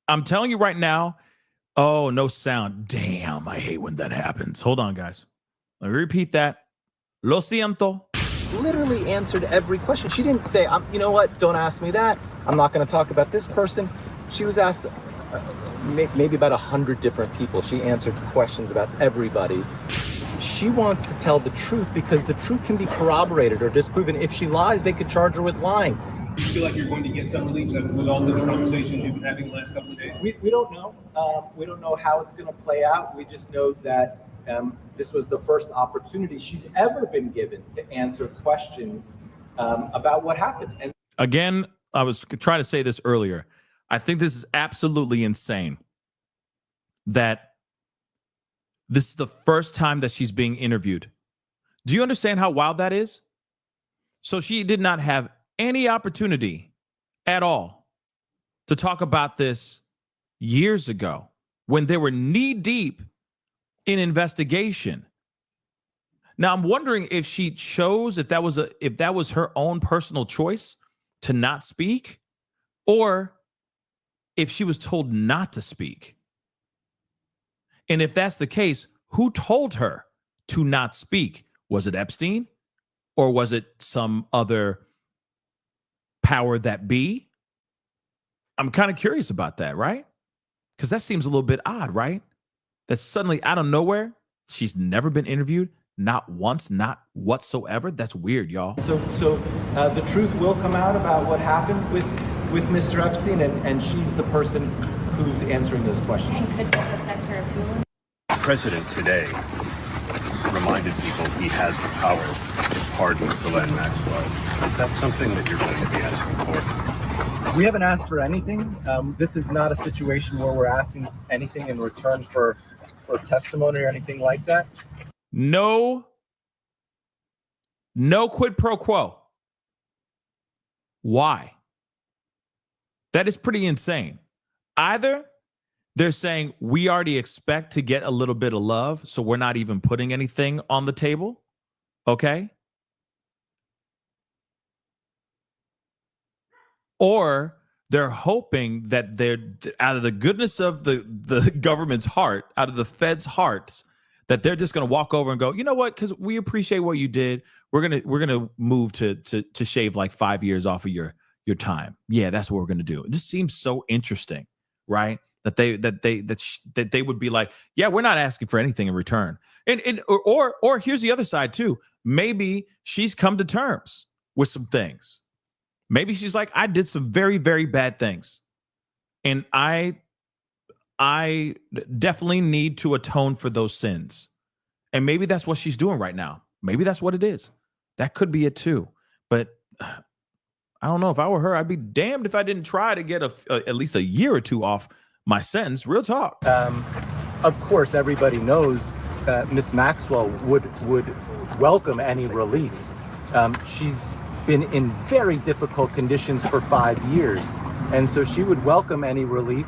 I'm telling you right now, oh, no sound. Damn, I hate when that happens. Hold on, guys. Let me repeat that. Lo siento.
Literally answered every question. She didn't say, you know what, don't ask me that. I'm not going to talk about this person. She was asked maybe about 100 different people. She answered questions about everybody. She wants to tell the truth because the truth can be corroborated or disproven. If she lies, they could charge her with lying.
Do you feel like you're going to get some relief with all the conversations you've been having the last couple of days?
We don't know. We don't know how it's going to play out. We just know that this was the first opportunity she's ever been given to answer questions about what happened. And
again, I was trying to say this earlier. I think this is absolutely insane that this is the first time that she's being interviewed. Do you understand how wild that is? So she did not have any opportunity at all to talk about this years ago when they were knee deep in investigation. Now I'm wondering if she chose, if that was her own personal choice to not speak, or if she was told not to speak. And if that's the case, who told her to not speak? Was it Epstein, or was it some other power that be? I'm kind of curious about that, right? Because that seems a little bit odd, right? That suddenly out of nowhere, she's never been interviewed, not once, not whatsoever. That's weird, y'all.
So the truth will come out about what happened with Mr. Epstein, and she's the person who's answering those questions.
And could this affect her approval?
The president today reminded people he has the power to pardon Ghislaine Maxwell. Is that something that you're going to be asking for?
We haven't asked for anything. This is not a situation where we're asking anything in return for testimony or anything like that.
No quid pro quo. Why? That is pretty insane. Either they're saying we already expect to get a little bit of love, so we're not even putting anything on the table. Okay. Or they're hoping that they're out of the goodness of the government's heart, out of the Fed's hearts, that they're just going to walk over and go, you know what? Because we appreciate what you did. We're gonna move to shave like 5 years off of your time. Yeah, that's what we're gonna do. It just seems so interesting, right? That they would be like, yeah, we're not asking for anything in return. Or here's the other side too. Maybe she's come to terms with some things. Maybe she's like, I did some very, very bad things. And I I definitely need to atone for those sins. And maybe that's what she's doing right now. Maybe that's what it is. That could be it too. But I don't know. If I were her, I'd be damned if I didn't try to get at least a year or two off my sentence. Real talk.
Of course, everybody knows Miss Maxwell would welcome any relief. She's been in very difficult conditions for 5 years, and so she would welcome any relief.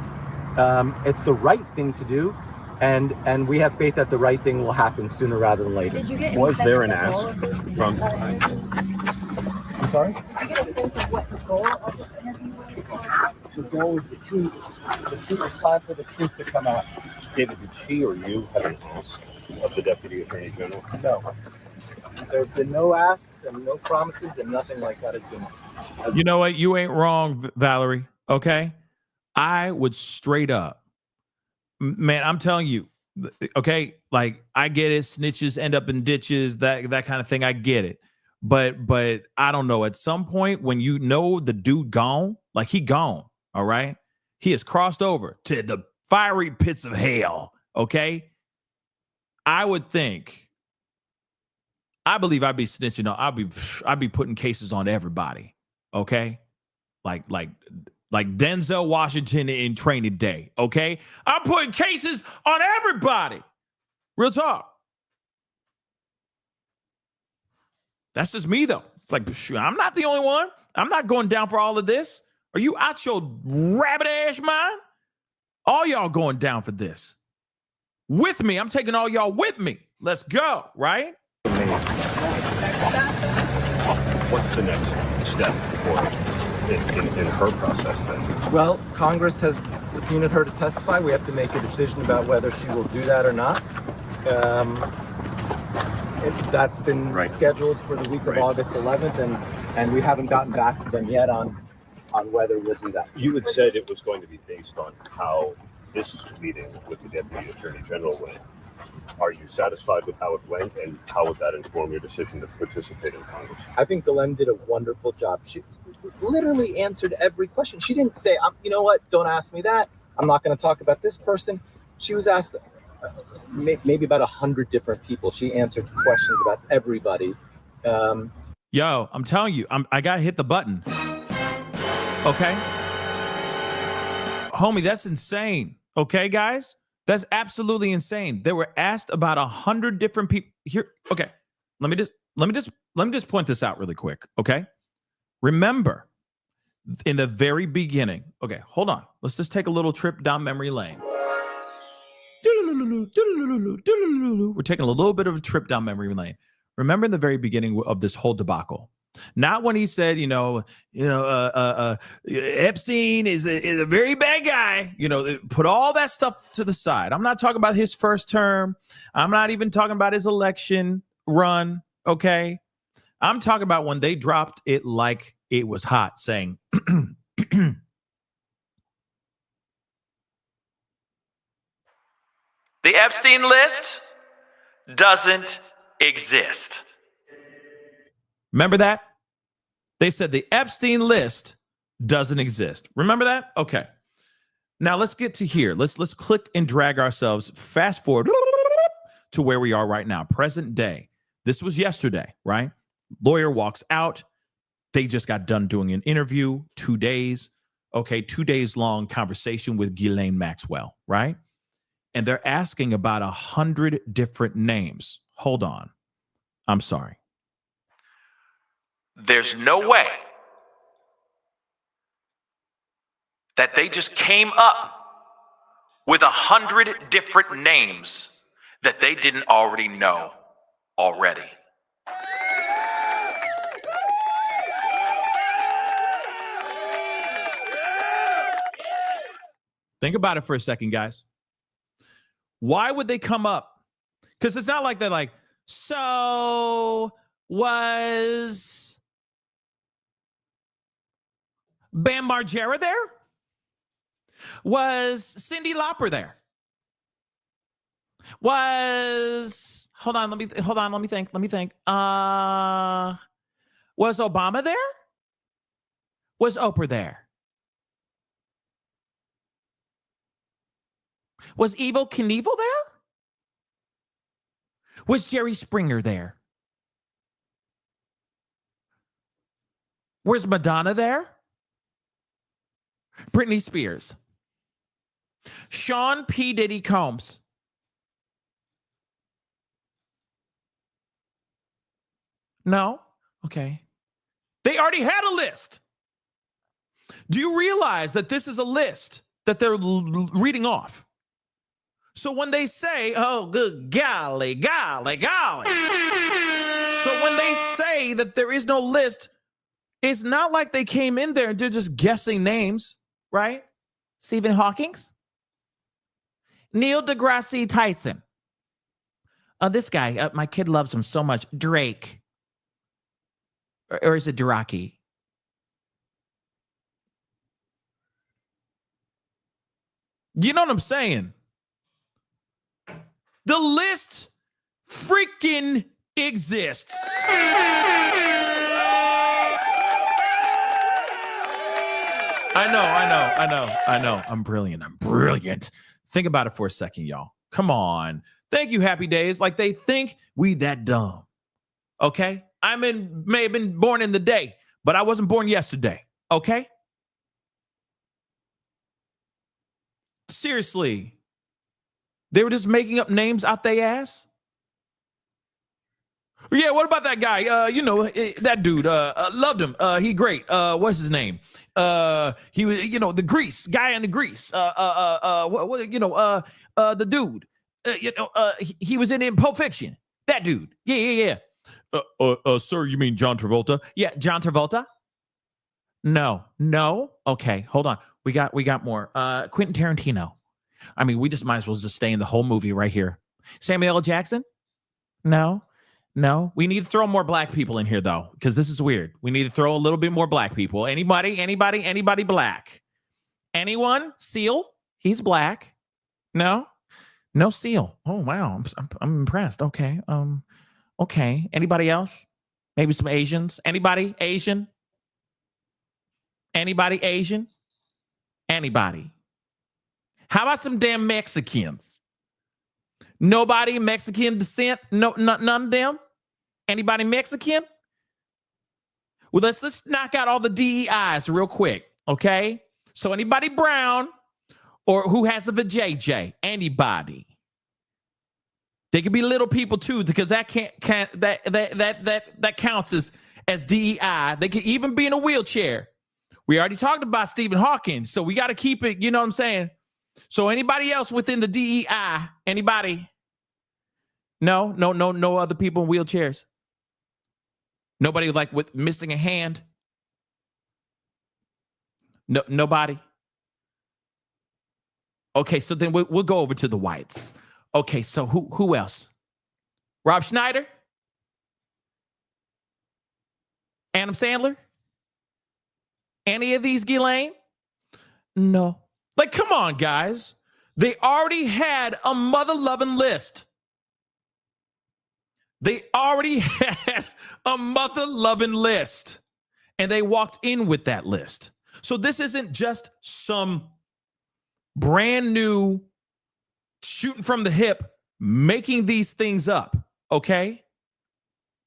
It's the right thing to do, and we have faith that the right thing will happen sooner rather than later.
Did you get was there an ask from?
I'm sorry?
Did you get a sense of what the goal of this interview was?
The goal is the truth. The truth is time for the truth to come out.
David, did she or you have an ask of the Deputy Attorney General?
No. There have been no asks and no promises, and nothing like that has been.
You know what? You ain't wrong, Valerie. Okay? I would straight up, man, I'm telling you, okay, like I get it, snitches end up in ditches, that kind of thing. I get it. But I don't know. At some point when you know the dude gone, like he gone, all right? He has crossed over to the fiery pits of hell, okay? I would think, I believe I'd be snitching on, I'd be putting cases on everybody, okay? Like Denzel Washington in Training Day, okay? I'm putting cases on everybody. Real talk. That's just me, though. It's like, I'm not the only one. I'm not going down for all of this. Are you out your rabbit ass mind? All y'all going down for this. With me. I'm taking all y'all with me. Let's go, right?
What's the next step for in her process then?
Well, Congress has subpoenaed her to testify. We have to make a decision about whether she will do that or not. That's been scheduled for the week of August 11th, and we haven't gotten back to them yet on whether we'll do that.
You had said it was going to be based on how this meeting with the Deputy Attorney General went. Are you satisfied with how it went, and how would that inform your decision to participate in Congress?
I think Ghislaine did a wonderful job. She literally answered every question. She didn't say, you know what, don't ask me that. I'm not going to talk about this person. She was asked maybe about 100 different people. She answered questions about everybody.
Yo, I'm telling you, I got to hit the button. Okay? Homie, that's insane. Okay, guys? That's absolutely insane. They were asked about 100 different people here. Okay. Let me just point this out really quick. Okay. Remember in the very beginning. Okay. Hold on. Let's just take a little trip down memory lane. We're taking a little bit of a trip down memory lane. Remember in the very beginning of this whole debacle, not when he said, Epstein is a very bad guy, put all that stuff to the side. I'm not talking about his first term. I'm not even talking about his election run. Okay. I'm talking about when they dropped it like it was hot, saying, the Epstein list doesn't exist. Remember that? They said the Epstein list doesn't exist. Remember that? Okay. Now let's get to here. Let's click and drag ourselves fast forward to where we are right now, present day. This was yesterday, right? Lawyer walks out. They just got done doing an interview, 2 days. Okay, 2 days long conversation with Ghislaine Maxwell, right? And they're asking about 100 different names. Hold on. I'm sorry. There's no way that they just came up with 100 different names that they didn't already know already. Think about it for a second, guys. Why would they come up? Because it's not like they're like, so was Bam Margera there? Was Cyndi Lauper there? Hold on, let me think. Was Obama there? Was Oprah there? Was Evel Knievel there? Was Jerry Springer there? Was Madonna there? Britney Spears? Sean P. Diddy Combs? No? Okay. They already had a list. Do you realize that this is a list that they're reading off? So when they say, oh, good golly, golly, golly. So when they say that there is no list, it's not like they came in there and they're just guessing names, right? Stephen Hawking's? Neil deGrasse Tyson. This guy, my kid loves him so much. Drake. Or is it Draki? You know what I'm saying? The list freaking exists. I know. I'm brilliant. Think about it for a second, y'all. Come on. Thank you, Happy Days. Like they think we that dumb. Okay? May have been born in the day, but I wasn't born yesterday. Okay? Seriously. They were just making up names out their ass? Yeah, what about that guy? That dude, loved him. He great. What's his name? He was, the Grease guy in the Grease. The dude. He was in Pulp Fiction. That dude. Yeah. Sir, you mean John Travolta? Yeah, John Travolta. No. Okay, hold on. We got more. Quentin Tarantino. I mean, we just might as well just stay in the whole movie right here. Samuel L. Jackson? No. We need to throw more black people in here, though, because this is weird. We need to throw a little bit more black people. Anybody black? Anyone? Seal? He's black. No Seal. Oh, wow. I'm impressed. Okay. Okay. Anybody else? Maybe some Asians? Anybody Asian? Anybody Asian? Anybody? How about some damn Mexicans? Nobody Mexican descent? No, none of them? Anybody Mexican? Well, let's knock out all the DEIs real quick, okay? So anybody brown or who has a vajayjay? Anybody? They could be little people too, because that that counts as DEI. They could even be in a wheelchair. We already talked about Stephen Hawking, so we got to keep it. You know what I'm saying? So anybody else within the DEI? Anybody? No other people in wheelchairs. Nobody like with missing a hand. No, nobody. Okay, so then we'll go over to the whites. Okay, so who else? Rob Schneider? Adam Sandler? Any of these, Ghislaine? No. Like, come on, guys. They already had a mother-loving list. They already had a mother-loving list. And they walked in with that list. So this isn't just some brand new shooting from the hip, making these things up, okay?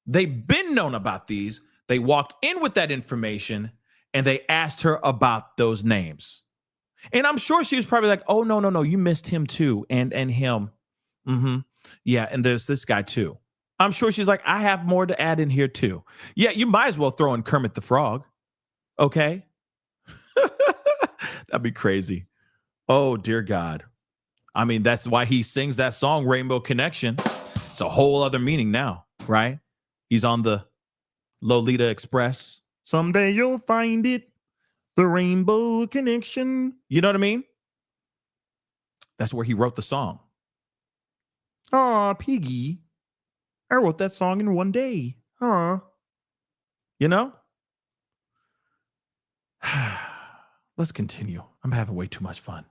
They've been known about these. They walked in with that information, and they asked her about those names. And I'm sure she was probably like, oh, no, you missed him too, and him. Mm-hmm. Yeah, and there's this guy too. I'm sure she's like, I have more to add in here too. Yeah, you might as well throw in Kermit the Frog, okay? That'd be crazy. Oh, dear God. I mean, that's why he sings that song, Rainbow Connection. It's a whole other meaning now, right? He's on the Lolita Express. Someday you'll find it, the Rainbow Connection. You know what I mean? That's where he wrote the song. Aw, Piggy. I wrote that song in one day. Aw. You know? Let's continue. I'm having way too much fun.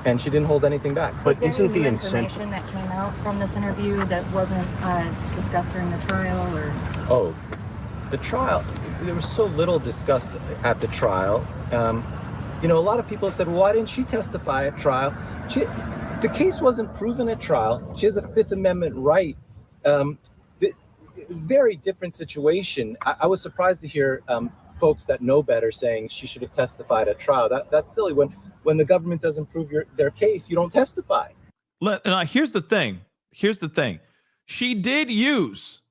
And she didn't hold anything back.
But
Was there
isn't
any
the
new
incentive?
information that came out from this interview that wasn't discussed during the trial, or?
Oh, the trial. There was so little discussed at the trial. A lot of people have said, well, why didn't she testify at trial? The case wasn't proven at trial. She has a Fifth Amendment right. Very different situation. I was surprised to hear folks that know better saying she should have testified at trial. That's silly. When the government doesn't prove their case, you don't testify.
Here's the thing. She did use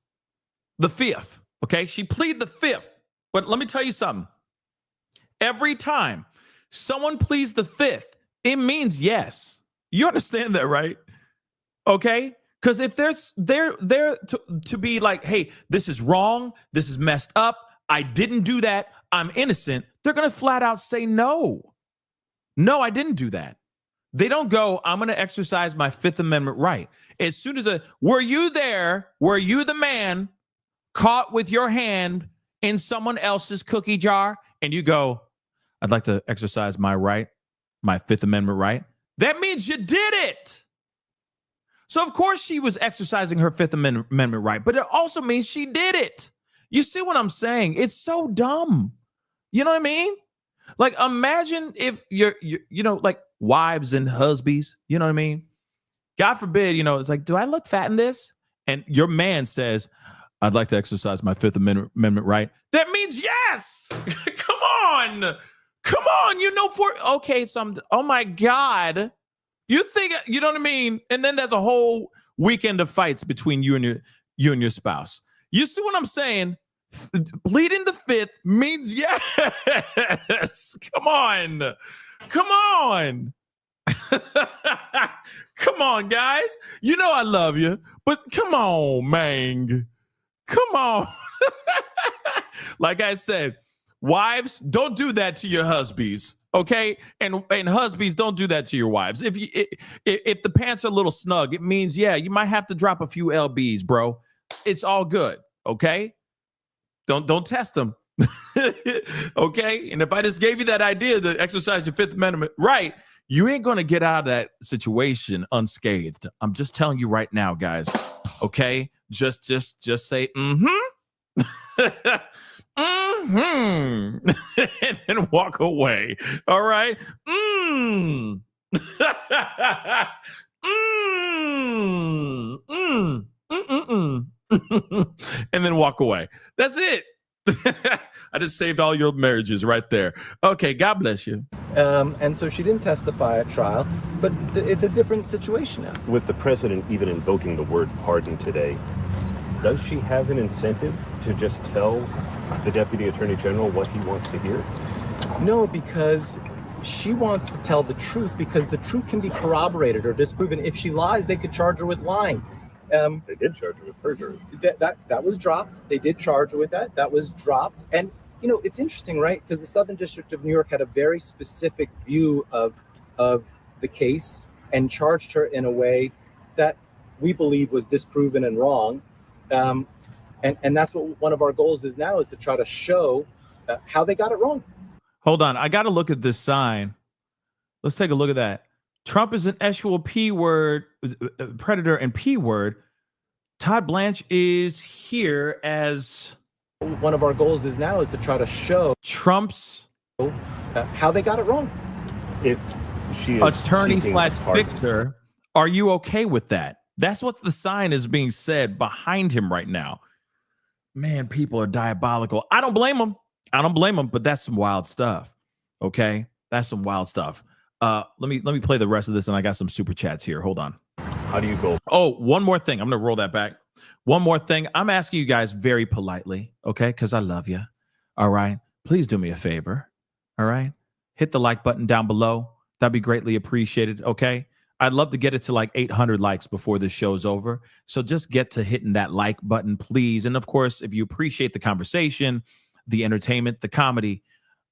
the fifth. Okay, she pleaded the fifth. But let me tell you something. Every time someone pleads the fifth, it means yes. You understand that, right? Okay? Because if they're to be like, hey, this is wrong, this is messed up, I didn't do that, I'm innocent, they're going to flat out say no. No, I didn't do that. They don't go, I'm going to exercise my Fifth Amendment right. As soon as were you there? Were you the man caught with your hand in someone else's cookie jar? And you go, I'd like to exercise my right, my Fifth Amendment right. That means you did it. So, of course, she was exercising her Fifth Amendment right, but it also means she did it. You see what I'm saying? It's so dumb. You know what I mean? Like, imagine if you're like wives and husbands, you know what I mean? God forbid, it's like, do I look fat in this? And your man says, I'd like to exercise my Fifth Amendment right. That means yes. Come on. Okay, so oh my God. You think, you know what I mean? And then there's a whole weekend of fights between you and your spouse. You see what I'm saying? Pleading the fifth means yes. Come on. Come on, guys. You know I love you, but come on, man. Come on. Like I said, wives, don't do that to your husbands. Okay, and husbands, don't do that to your wives. If the pants are a little snug, it means you might have to drop a few lbs, bro. It's all good. Okay, don't test them. Okay, and if I just gave you that idea to exercise your Fifth Amendment right, you ain't gonna get out of that situation unscathed. I'm just telling you right now, guys. Okay, just say mm-hmm. Mm-hmm. And then walk away. All right. And then walk away. That's it. I just saved all your marriages right there. Okay, God bless you.
And so she didn't testify at trial, but it's a different situation now.
With the president even invoking the word pardon today, does she have an incentive to just tell the Deputy Attorney General what he wants to hear?
No, because she wants to tell the truth, because the truth can be corroborated or disproven. If she lies, they could charge her with lying.
They did charge her with perjury.
That was dropped. They did charge her with that. That was dropped. And, it's interesting, right? Because the Southern District of New York had a very specific view of the case and charged her in a way that we believe was disproven and wrong. And that's what one of our goals is now, is to try to show how they got it wrong.
Hold on. I got to look at this sign. Let's take a look at that. Trump is an actual P word, predator and P word. Todd Blanche is here as...
One of our goals is now is to try to show
Trump's...
how they got it wrong.
If she is
attorney/fixer, are you okay with that? That's what the sign is being said behind him right now. Man, people are diabolical. I don't blame them, but that's some wild stuff. Okay? That's some wild stuff. Let me play the rest of this, and I got some super chats here. Hold on.
How do you go?
Oh, one more thing. I'm going to roll that back. One more thing. I'm asking you guys very politely, okay? Because I love you. All right? Please do me a favor. All right? Hit the like button down below. That'd be greatly appreciated, okay? I'd love to get it to like 800 likes before this show's over. So just get to hitting that like button, please. And of course, if you appreciate the conversation, the entertainment, the comedy,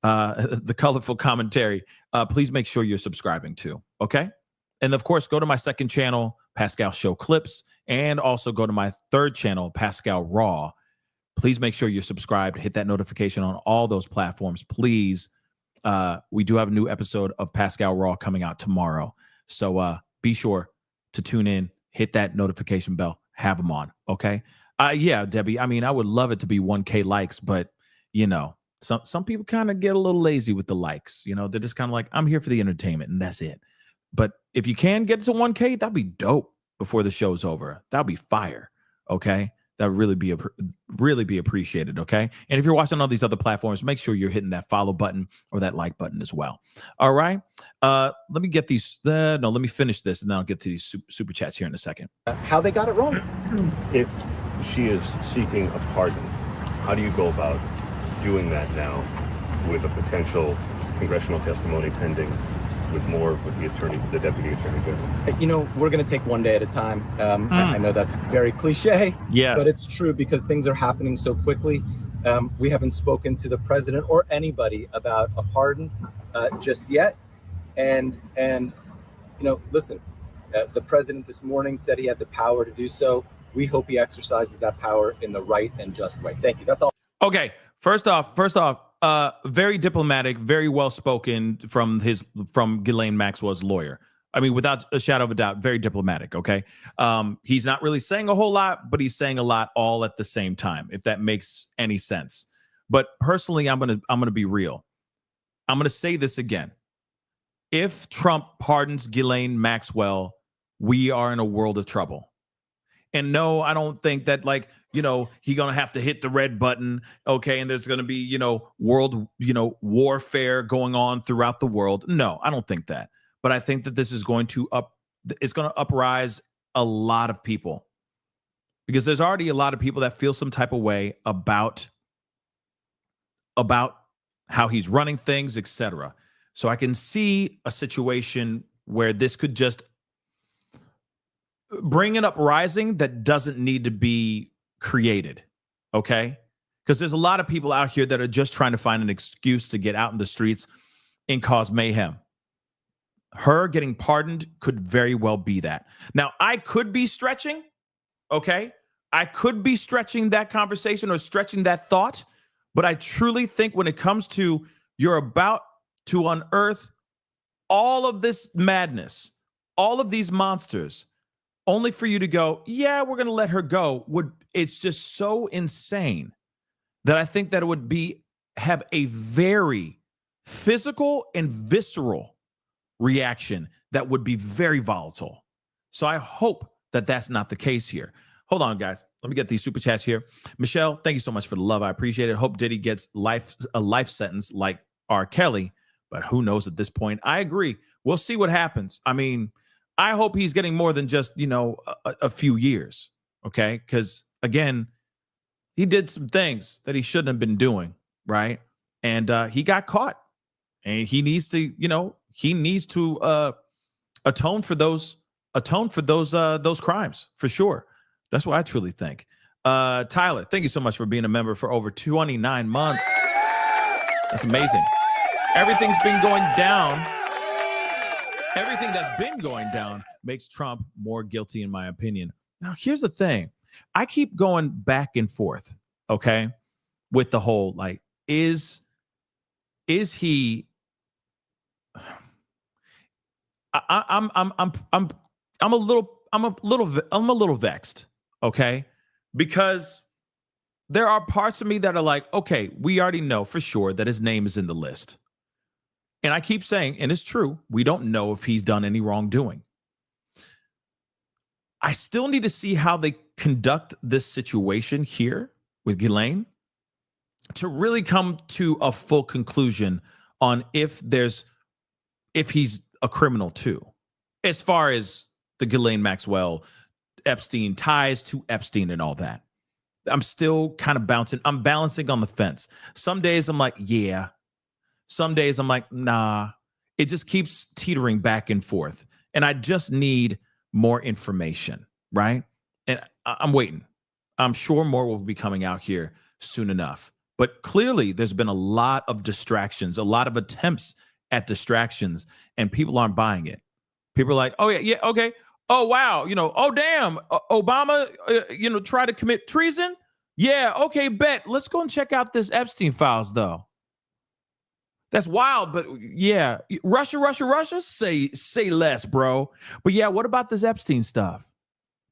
the colorful commentary, please make sure you're subscribing too, okay? And of course, go to my second channel, Pascal Show Clips, and also go to my third channel, Pascal Raw. Please make sure you're subscribed. Hit that notification on all those platforms, please. We do have a new episode of Pascal Raw coming out tomorrow. So be sure to tune in, hit that notification bell, have them on, okay? Yeah, Debbie, I mean, I would love it to be 1K likes, but, some people kind of get a little lazy with the likes. They're just kind of like, I'm here for the entertainment, and that's it. But if you can get to 1K, that'd be dope before the show's over. That'd be fire. Okay. That would really be appreciated. Okay. And if you're watching on these other platforms, make sure you're hitting that follow button or that like button as well. All right. Let me get these. Let me finish this and then I'll get to these super chats here in a second.
How they got it wrong.
If she is seeking a pardon, how do you go about doing that now with a potential congressional testimony pending, with the deputy attorney general?
We're going to take one day at a time. I know that's very cliche,
yes,
but it's true because things are happening so quickly. We haven't spoken to the president or anybody about a pardon just yet. And listen, the president this morning said he had the power to do so. We hope he exercises that power in the right and just way. Thank you. That's all.
Okay. First off, very diplomatic, very well spoken from Ghislaine Maxwell's lawyer. I mean, without a shadow of a doubt, very diplomatic. Okay. He's not really saying a whole lot, but he's saying a lot all at the same time, if that makes any sense. But personally, I'm gonna be real. I'm gonna say this again. If Trump pardons Ghislaine Maxwell, we are in a world of trouble. And no, I don't think that he's going to have to hit the red button. Okay. And there's going to be, world, warfare going on throughout the world. No, I don't think that. But I think that this is going to uprise a lot of people, because there's already a lot of people that feel some type of way about how he's running things, etc. So I can see a situation where this could just bring an uprising that doesn't need to be created, okay? Because there's a lot of people out here that are just trying to find an excuse to get out in the streets and cause mayhem. Her getting pardoned could very well be that. Now, I could be stretching, okay? I could be stretching that conversation or stretching that thought, but I truly think when it comes to you're about to unearth all of this madness, all of these monsters, only for you to go, yeah, we're going to let her go. It's just so insane that I think that it would have a very physical and visceral reaction that would be very volatile. So I hope that that's not the case here. Hold on, guys. Let me get these super chats here. Michelle, thank you so much for the love. I appreciate it. Hope Diddy gets a life sentence like R. Kelly, but who knows at this point? I agree. We'll see what happens. I mean, I hope he's getting more than just, a few years. Okay. Because again, he did some things that he shouldn't have been doing. Right. And he got caught, and he needs to, atone for those crimes for sure. That's what I truly think. Tyler, thank you so much for being a member for over 29 months. That's amazing. Everything's been going down. Everything that's been going down makes Trump more guilty, in my opinion. Now, here's the thing. I keep going back and forth, okay, with the whole, is he? I'm a little vexed, okay, because there are parts of me that are like, okay, we already know for sure that his name is in the list. And I keep saying, and it's true, we don't know if he's done any wrongdoing. I still need to see how they conduct this situation here with Ghislaine to really come to a full conclusion on if he's a criminal too, as far as the Ghislaine Maxwell, Epstein ties to Epstein and all that. I'm still kind of bouncing. I'm balancing on the fence. Some days I'm like, yeah. Some days I'm like, nah. It just keeps teetering back and forth. And I just need more information, right? And I'm waiting. I'm sure more will be coming out here soon enough. But clearly there's been a lot of distractions, a lot of attempts at distractions, and people aren't buying it. People are like, oh, yeah, okay. Oh, wow. Oh, damn. Obama, tried to commit treason. Yeah, okay, bet. Let's go and check out this Epstein files, though. That's wild, but yeah, Russia, say less, bro. But yeah, what about this Epstein stuff?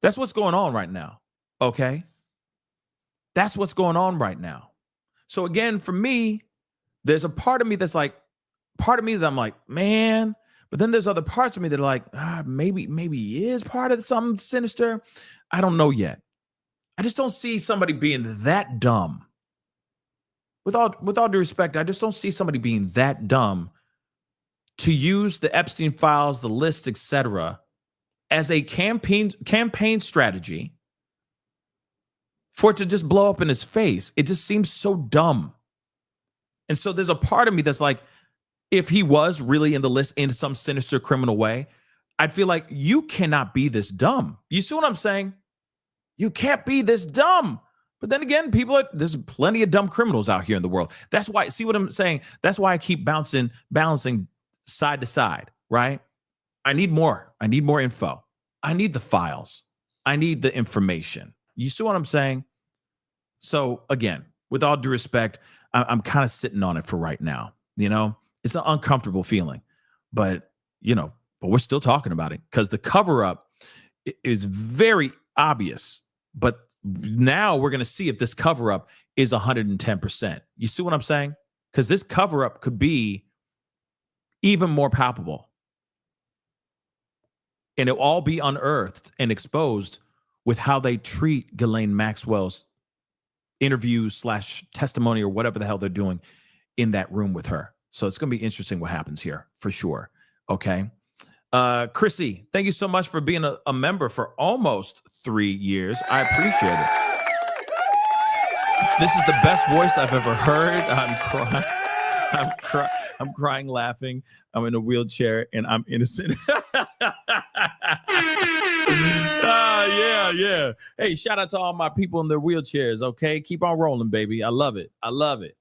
That's what's going on right now, okay? That's what's going on right now. So again, for me, there's a part of me that I'm like, man, But then there's other parts of me that are like, maybe he is part of something sinister. I don't know yet. I just don't see somebody being that dumb. With all due respect, I just don't see somebody being that dumb to use the Epstein files, the list, etc., as a campaign strategy for it to just blow up in his face. It just seems so dumb. And so there's a part of me that's like, if he was really in the list in some sinister criminal way, I'd feel like you cannot be this dumb. You see what I'm saying? You can't be this dumb. But then again, there's plenty of dumb criminals out here in the world. That's why, see what I'm saying? That's why I keep balancing side to side, right? I need more. I need more info. I need the files. I need the information. You see what I'm saying? So again, with all due respect, I'm kind of sitting on it for right now. You know, it's an uncomfortable feeling, but we're still talking about it because the cover up is very obvious. But now we're going to see if this cover up is 110%. You see what I'm saying? Because this cover up could be even more palpable. And it'll all be unearthed and exposed with how they treat Ghislaine Maxwell's interviews / testimony or whatever the hell they're doing in that room with her. So it's going to be interesting what happens here for sure. Okay. Chrissy, thank you so much for being a member for almost 3 years. I appreciate it. This is the best voice I've ever heard. I'm crying, laughing. I'm in a wheelchair and I'm innocent. Yeah. Hey, shout out to all my people in their wheelchairs. Okay. Keep on rolling, baby. I love it.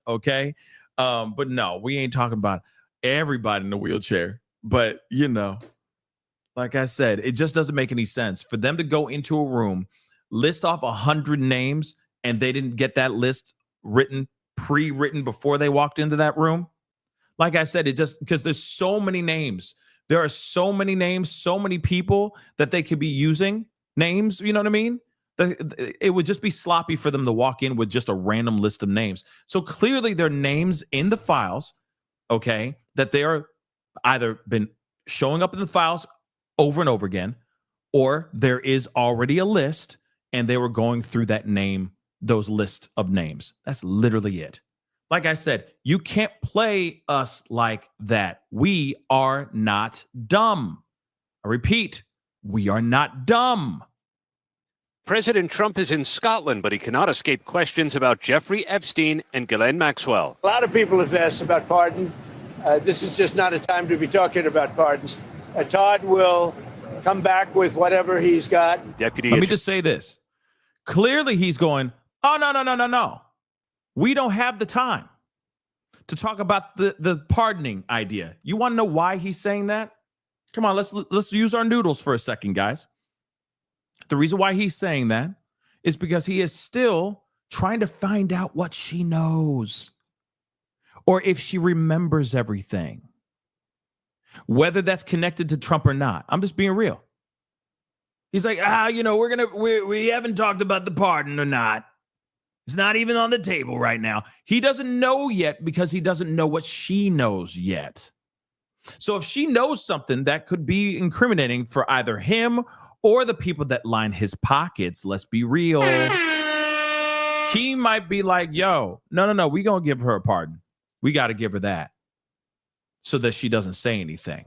Okay. But no, we ain't talking about everybody in the wheelchair, but like I said, it just doesn't make any sense for them to go into a room, list off 100 names, and they didn't get that list pre-written before they walked into that room. Like I said, it just because there's so many names. There are so many names, so many people that they could be using names. You know what I mean? It would just be sloppy for them to walk in with just a random list of names. So clearly there are names in the files, okay, that they are either been showing up in the files over and over again, or there is already a list and they were going through those lists of names. That's literally it. Like I said, you can't play us like that. We are not dumb. I repeat, we are not dumb.
President Trump is in Scotland, but he cannot escape questions about Jeffrey Epstein and Ghislaine Maxwell.
A lot of people have asked about pardon. This is just not a time to be talking about pardons. Todd will come back with whatever he's got.
Let me just say this. Clearly he's going, oh, no. We don't have the time to talk about the pardoning idea. You want to know why he's saying that? Come on, let's use our noodles for a second, guys. The reason why he's saying that is because he is still trying to find out what she knows or if she remembers everything, whether that's connected to Trump or not. I'm just being real. He's like, we haven't talked about the pardon or not. It's not even on the table right now. He doesn't know yet because he doesn't know what she knows yet. So if she knows something that could be incriminating for either him or the people that line his pockets, let's be real, he might be like, yo, no, we gonna give her a pardon. We got to give her that so that she doesn't say anything.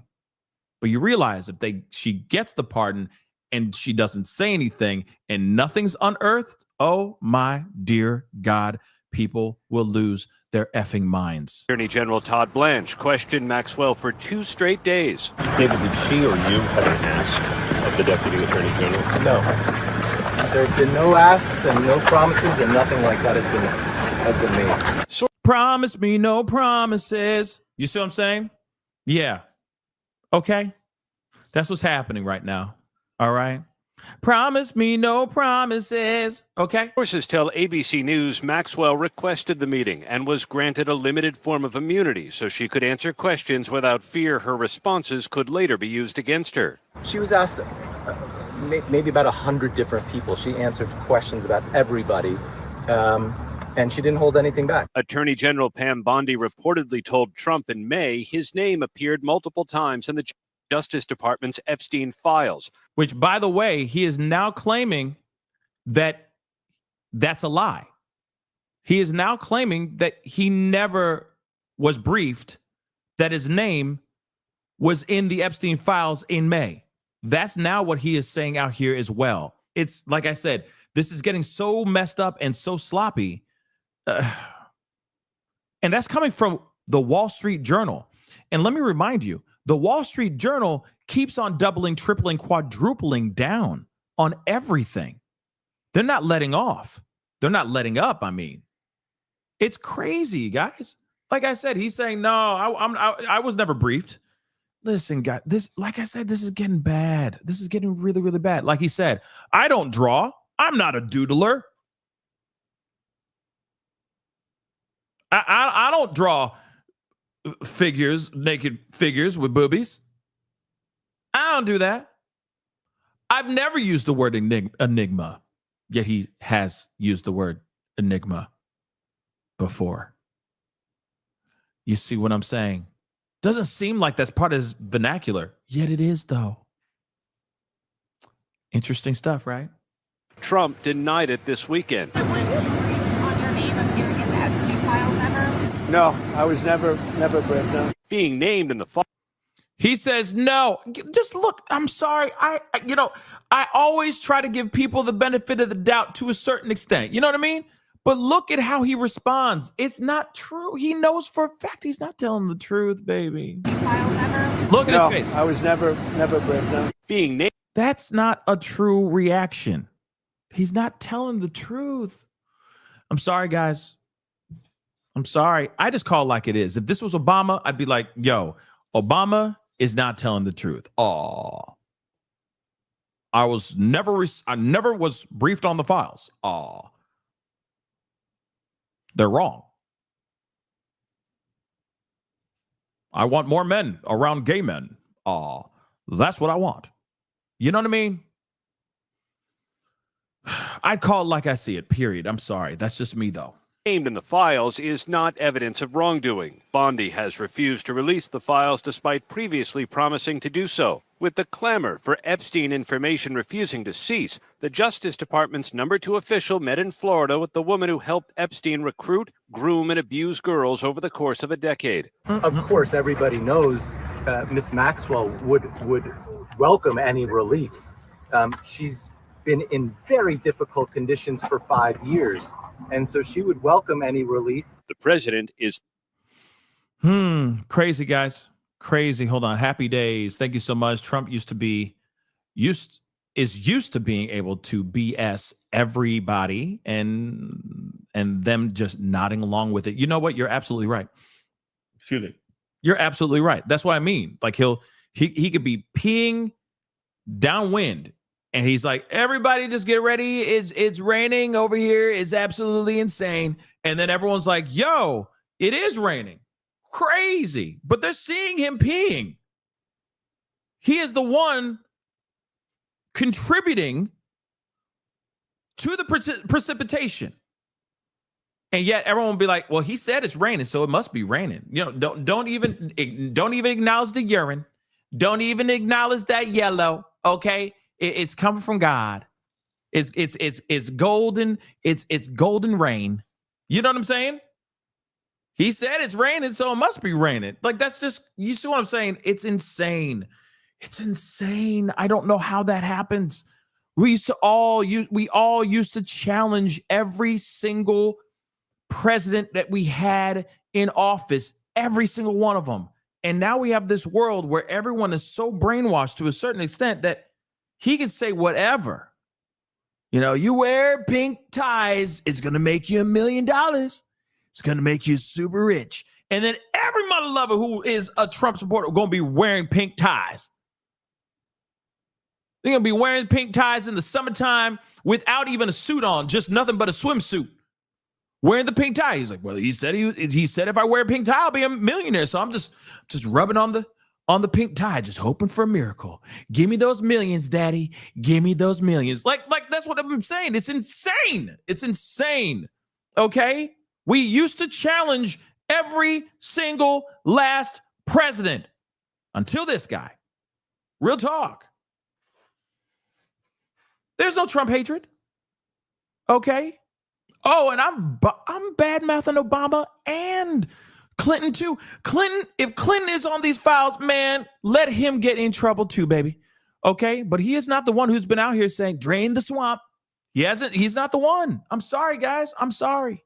But you realize if she gets the pardon and she doesn't say anything and nothing's unearthed, oh my dear God, people will lose their effing minds.
Attorney General Todd Blanche questioned Maxwell for 2 straight days.
David, did she or you have an ask of the Deputy Attorney General?
No. There have been no asks and no promises, and nothing like that has been made.
So, promise me no promises. You see what I'm saying? Yeah. Okay. That's what's happening right now. All right. Promise me no promises. Okay.
Sources tell ABC News Maxwell requested the meeting and was granted a limited form of immunity so she could answer questions without fear her responses could later be used against her.
She was asked maybe about 100 different people. She answered questions about everybody, and she didn't hold anything back.
Attorney General Pam Bondi reportedly told Trump in May his name appeared multiple times in the Justice Department's Epstein files.
Which, by the way, he is now claiming that that's a lie. He is now claiming that he never was briefed that his name was in the Epstein files in May. That's now what he is saying out here as well. It's like I said, this is getting so messed up and so sloppy. And that's coming from the Wall Street Journal. And let me remind you, the Wall Street Journal keeps on doubling, tripling, quadrupling down on everything. They're not letting off. They're not letting up, I mean. It's crazy, guys. Like I said, he's saying, no, I was never briefed. Listen, guys, this, like I said, this is getting bad. This is getting really, really bad. Like he said, I don't draw. I'm not a doodler. I don't draw figures, naked figures with boobies. I don't do that. I've never used the word enigma, yet he has used the word enigma before. You see what I'm saying? Doesn't seem like that's part of his vernacular, yet it is, though. Interesting stuff, right?
Trump denied it this weekend.
On your name appearing in the Epstein files ever?
No, I was never briefed. No.
Being named in the file.
He says, no, just look, I'm sorry. I always try to give people the benefit of the doubt to a certain extent. You know what I mean? But look at how he responds. It's not true. He knows for a fact he's not telling the truth, baby.
Files ever?
Look at his face.
I was never briefed. No.
Being named.
That's not a true reaction. He's not telling the truth. I'm sorry, guys. I'm sorry. I just call it like it is. If this was Obama, I'd be like, yo, Obama is not telling the truth. Oh, I never was briefed on the files. Oh, they're wrong. I want more men around gay men. Oh, that's what I want. You know what I mean? I'd call it like I see it, period. I'm sorry. That's just me, though.
Named in the files is not evidence of wrongdoing. Bondi has refused to release the files despite previously promising to do so. With the clamor for Epstein information refusing to cease, the Justice Department's #2 official met in Florida with the woman who helped Epstein recruit, groom, and abuse girls over the course of a decade.
Of course, everybody knows Miss Maxwell would welcome any relief. She's been in very difficult conditions for 5 years, and so she would welcome any relief.
The president is
crazy, guys. Crazy. Hold on. Happy days. Thank you so much. Trump is used to being able to BS everybody and them just nodding along with it. You know what? You're absolutely right. Excuse me. You're absolutely right. That's what I mean. Like he could be peeing downwind and he's like, everybody just get ready. It's raining over here. It's absolutely insane. And then everyone's like, yo, it is raining. Crazy. But they're seeing him peeing. He is the one contributing to the precipitation. And yet everyone will be like, well, he said it's raining, so it must be raining. You know, don't even acknowledge the urine. Don't even acknowledge that yellow. Okay. It's coming from God. It's golden. It's golden rain. You know what I'm saying? He said it's raining, so it must be raining. Like, that's just, you see what I'm saying? It's insane. It's insane. I don't know how that happens. We all used to challenge every single president that we had in office, every single one of them. And now we have this world where everyone is so brainwashed to a certain extent that he can say whatever. You know, you wear pink ties, it's going to make you $1 million. It's going to make you super rich. And then every mother lover who is a Trump supporter going to be wearing pink ties. They're going to be wearing pink ties in the summertime without even a suit on, just nothing but a swimsuit. Wearing the pink tie. He's like, well, he said if I wear a pink tie, I'll be a millionaire. So I'm just rubbing on the pink tie, just hoping for a miracle. Give me those millions, daddy. Give me those millions. Like that's what I'm saying. It's insane. It's insane. Okay? We used to challenge every single last president until this guy. Real talk. There's no Trump hatred. Okay. Oh, and I'm bad-mouthing Obama and Clinton too. If Clinton is on these files, man, let him get in trouble too, baby. Okay. But he is not the one who's been out here saying, drain the swamp. He's not the one. I'm sorry, guys. I'm sorry.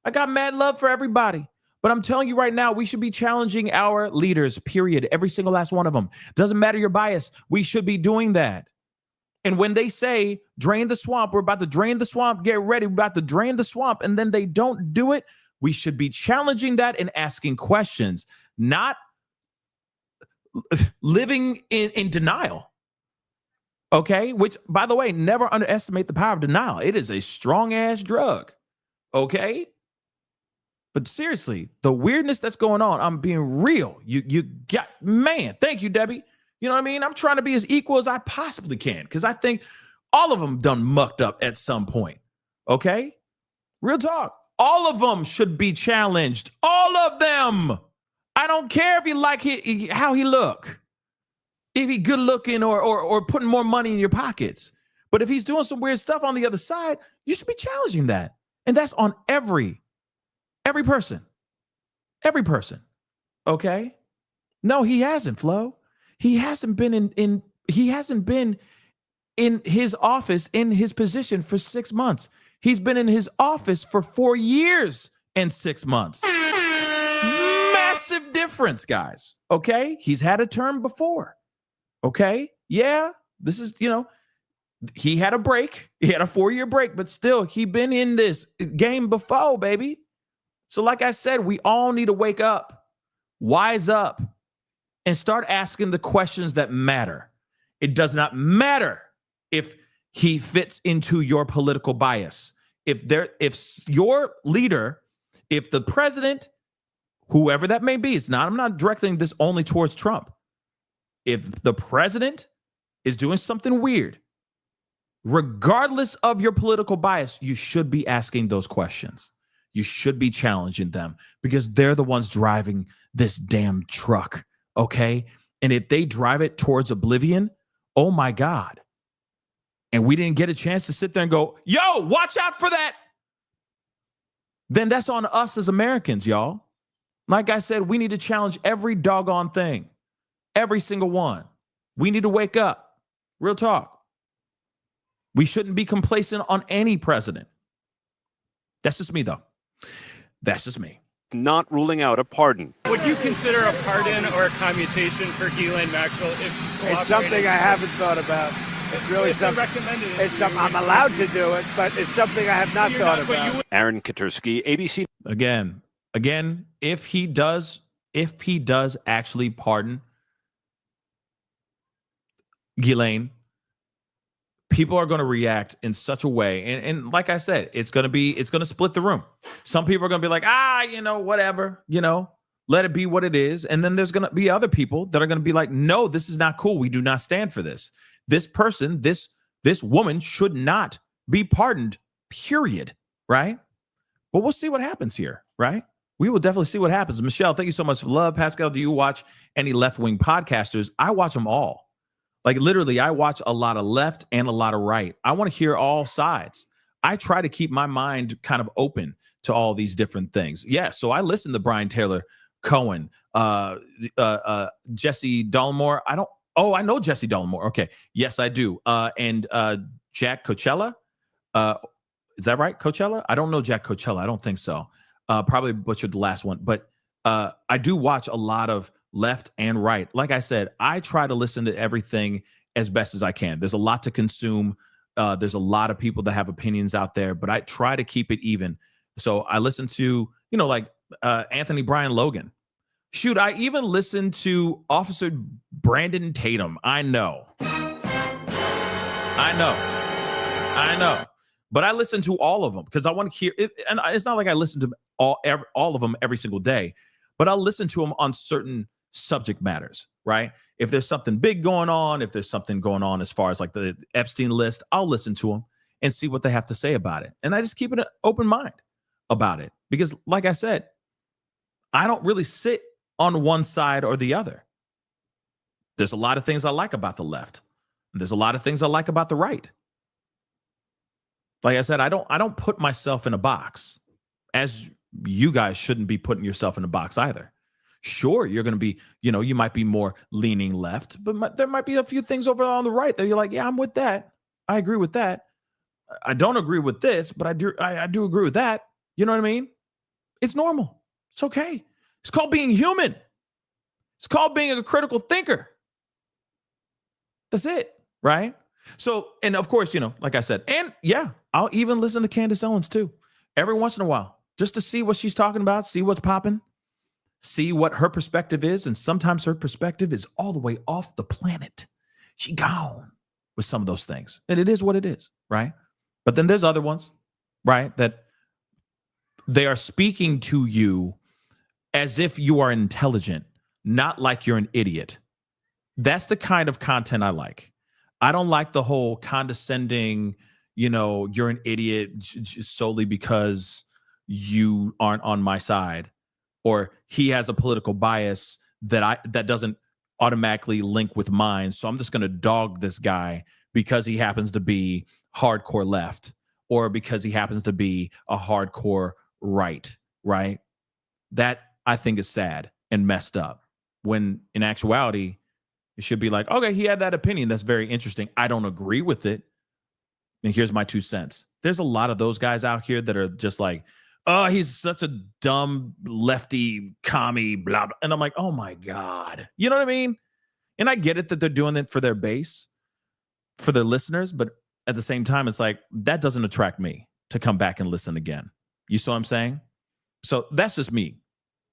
I got mad love for everybody. But I'm telling you right now, we should be challenging our leaders, period. Every single last one of them. Doesn't matter your bias. We should be doing that. And when they say, drain the swamp, we're about to drain the swamp, get ready, we're about to drain the swamp, and then they don't do it, we should be challenging that and asking questions, not living in denial. Okay? Which, by the way, never underestimate the power of denial. It is a strong-ass drug. Okay? But seriously, the weirdness that's going on, I'm being real. You got, man, thank you, Debbie. You know what I mean? I'm trying to be as equal as I possibly can because I think all of them done mucked up at some point. Okay? Real talk. All of them should be challenged. All of them. I don't care if you like how he look. If he good looking or putting more money in your pockets. But if he's doing some weird stuff on the other side, you should be challenging that. And that's on every person. Every person. Okay? No, he hasn't, Flo. He hasn't been in his office, in his position for 6 months. He's been in his office for 4 years and 6 months. Massive difference, guys. Okay? He's had a term before. Okay? Yeah, this is, he had a break. He had a 4-year break, but still, he been in this game before, baby. So like I said, we all need to wake up, wise up, and start asking the questions that matter. It does not matter if he fits into your political bias. If your leader, if the president, whoever that may be, I'm not directing this only towards Trump. If the president is doing something weird, regardless of your political bias, you should be asking those questions. You should be challenging them because they're the ones driving this damn truck. Okay. And if they drive it towards oblivion, oh my God. And we didn't get a chance to sit there and go, yo, watch out for that. Then that's on us as Americans, y'all. Like I said, we need to challenge every doggone thing. Every single one. We need to wake up. Real talk. We shouldn't be complacent on any president. That's just me, though. That's just me.
Not ruling out a pardon.
Would you consider a pardon or a commutation for Ghislaine Maxwell if
It's something I haven't thought about. It's really something. I'm allowed to do it, but it's something I have not thought about.
Aaron Katursky, ABC.
Again, if he does actually pardon Ghislaine, people are going to react in such a way. And like I said, it's going to split the room. Some people are going to be like, whatever, let it be what it is. And then there's going to be other people that are going to be like, no, this is not cool. We do not stand for this. This person, this woman should not be pardoned, period. Right. But we'll see what happens here. Right. We will definitely see what happens. Michelle, thank you so much for love. Pascal, do you watch any left-wing podcasters? I watch them all. Like literally, I watch a lot of left and a lot of right. I want to hear all sides. I try to keep my mind kind of open to all these different things. Yeah, so I listen to Brian Taylor Cohen, Jesse Dollemore. I know Jesse Dollemore. Okay, yes, I do. And Jack Coachella. Is that right? Coachella? I don't know Jack Coachella. I don't think so. Probably butchered the last one. But I do watch a lot of left and right. Like I said, I try to listen to everything as best as I can. There's a lot to consume. There's a lot of people that have opinions out there, but I try to keep it even. So I listen to, Anthony Brian Logan. Shoot, I even listen to Officer Brandon Tatum. I know. But I listen to all of them because I want to hear it. And it's not like I listen to all of them every single day, but I'll listen to them on certain subject matters, right? If there's something big going on, if there's something going on as far as like the Epstein list, I'll listen to them and see what they have to say about it. And I just keep an open mind about it because, like I said, I don't really sit on one side or the other. There's a lot of things I like about the left. There's a lot of things I like about the right. Like I said, I don't put myself in a box, as you guys shouldn't be putting yourself in a box either. Sure, you're going to be, you might be more leaning left, but there might be a few things over on the right that you're like, yeah, I'm with that. I agree with that. I don't agree with this, but I do agree with that. You know what I mean? It's normal. It's okay. It's called being human. It's called being a critical thinker. That's it, right? So, and of course, like I said, and yeah, I'll even listen to Candace Owens too, every once in a while, just to see what she's talking about, see what's popping, see what her perspective is. And sometimes her perspective is all the way off the planet. She gone with some of those things. And it is what it is, right? But then there's other ones, right, that they are speaking to you as if you are intelligent, not like you're an idiot. That's the kind of content I like. I don't like the whole condescending, you're an idiot solely because you aren't on my side, or he has a political bias that doesn't automatically link with mine. So I'm just going to dog this guy because he happens to be hardcore left, or because he happens to be a hardcore right? That I think is sad and messed up, when in actuality, it should be like, okay, he had that opinion. That's very interesting. I don't agree with it. And here's my 2 cents. There's a lot of those guys out here that are just like, oh, he's such a dumb lefty commie, blah, blah. And I'm like, oh my God. You know what I mean? And I get it that they're doing it for their base, for their listeners. But at the same time, it's like, that doesn't attract me to come back and listen again. You see what I'm saying? So that's just me.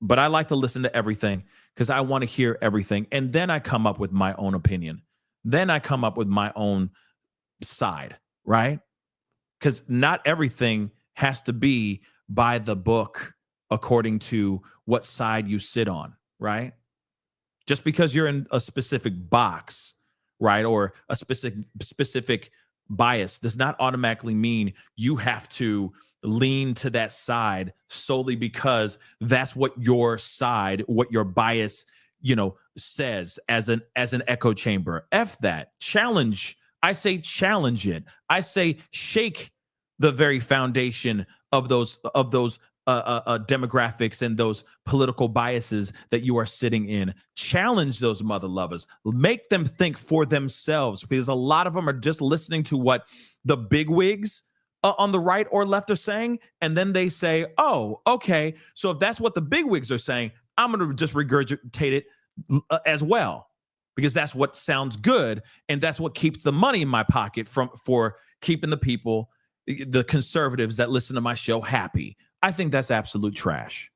But I like to listen to everything because I want to hear everything. And then I come up with my own opinion. Then I come up with my own side, right? Because not everything has to be by the book according to what side you sit on, right? Just because you're in a specific box, right, or a specific bias does not automatically mean you have to lean to that side solely because that's what your side, what your bias, says as an echo chamber. F that. Challenge. I say challenge it. I say shake the very foundation of those demographics and those political biases that you are sitting in. Challenge those mother lovers. Make them think for themselves, because a lot of them are just listening to what the bigwigs on the right or left are saying, and then they say, oh, okay, so if that's what the bigwigs are saying, I'm going to just regurgitate it as well, because that's what sounds good, and that's what keeps the money in my pocket for keeping the people, the conservatives that listen to my show, happy. I think that's absolute trash.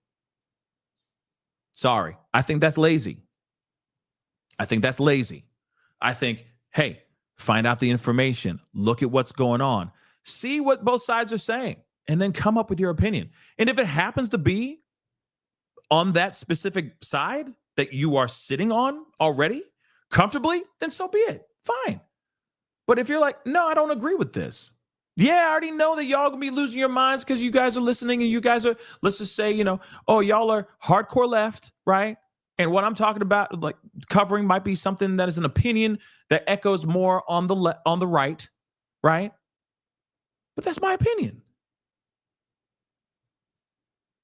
Sorry. I think that's lazy. I think, hey, find out the information, look at what's going on, see what both sides are saying, and then come up with your opinion. And if it happens to be on that specific side that you are sitting on already comfortably, then so be it. Fine. But if you're like, no, I don't agree with this. Yeah, I already know that y'all gonna be losing your minds because you guys are listening and you guys are, let's just say, oh, y'all are hardcore left, right? And what I'm talking about, like covering, might be something that is an opinion that echoes more on the right, right? But that's my opinion.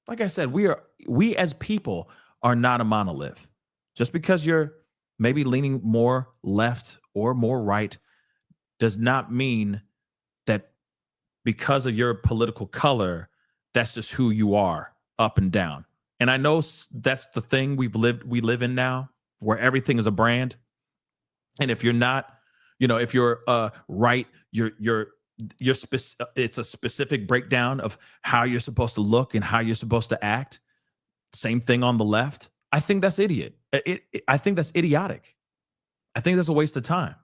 Like I said, we as people are not a monolith. Just because you're maybe leaning more left or more right does not mean that because of your political color, that's just who you are, up and down. And I know that's the thing we live in now, where everything is a brand. And if you're not, if you're right, it's a specific breakdown of how you're supposed to look and how you're supposed to act. Same thing on the left. I think that's I think that's idiotic. I think that's a waste of time.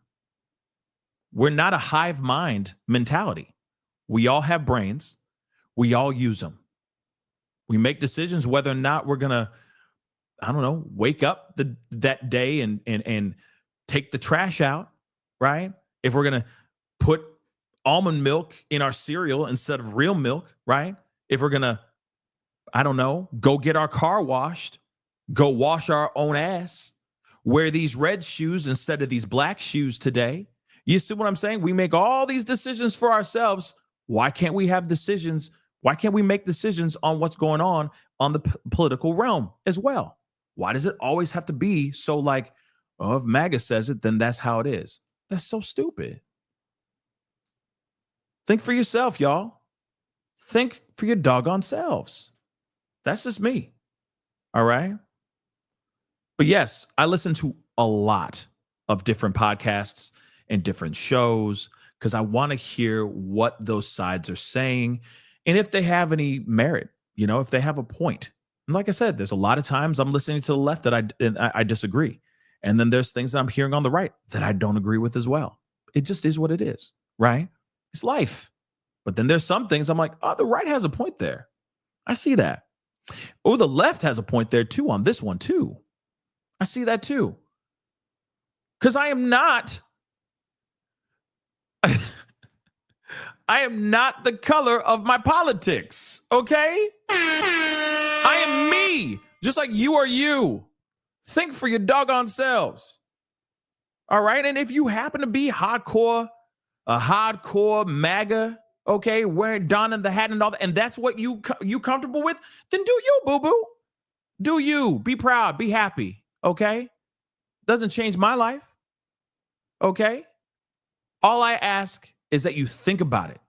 We're not a hive mind mentality. We all have brains. We all use them. We make decisions whether or not we're going to, wake up that day and take the trash out, right? If we're going to put almond milk in our cereal instead of real milk, right? If we're going to, go get our car washed, go wash our own ass, wear these red shoes instead of these black shoes today. You see what I'm saying? We make all these decisions for ourselves. Why can't we have decisions? Why can't we make decisions on what's going on the political realm as well? Why does it always have to be so like, oh, if MAGA says it, then that's how it is? That's so stupid. Think for yourself, y'all. Think for your doggone selves. That's just me. All right. But yes, I listen to a lot of different podcasts and different shows because I want to hear what those sides are saying and if they have any merit, if they have a point. And like I said, there's a lot of times I'm listening to the left that I disagree. And then there's things that I'm hearing on the right that I don't agree with as well. It just is what it is, right? It's life. But then there's some things I'm like, oh, the right has a point there. I see that. Oh, the left has a point there too on this one too. I see that too. Because I am not the color of my politics, okay? I am me, just like you are you. Think for your doggone selves. All right? And if you happen to be a hardcore MAGA, okay, wearing donning the hat and all that, and that's what you comfortable with, then do you, boo-boo. Do you. Be proud. Be happy, okay? Doesn't change my life, okay? All I ask is that you think about it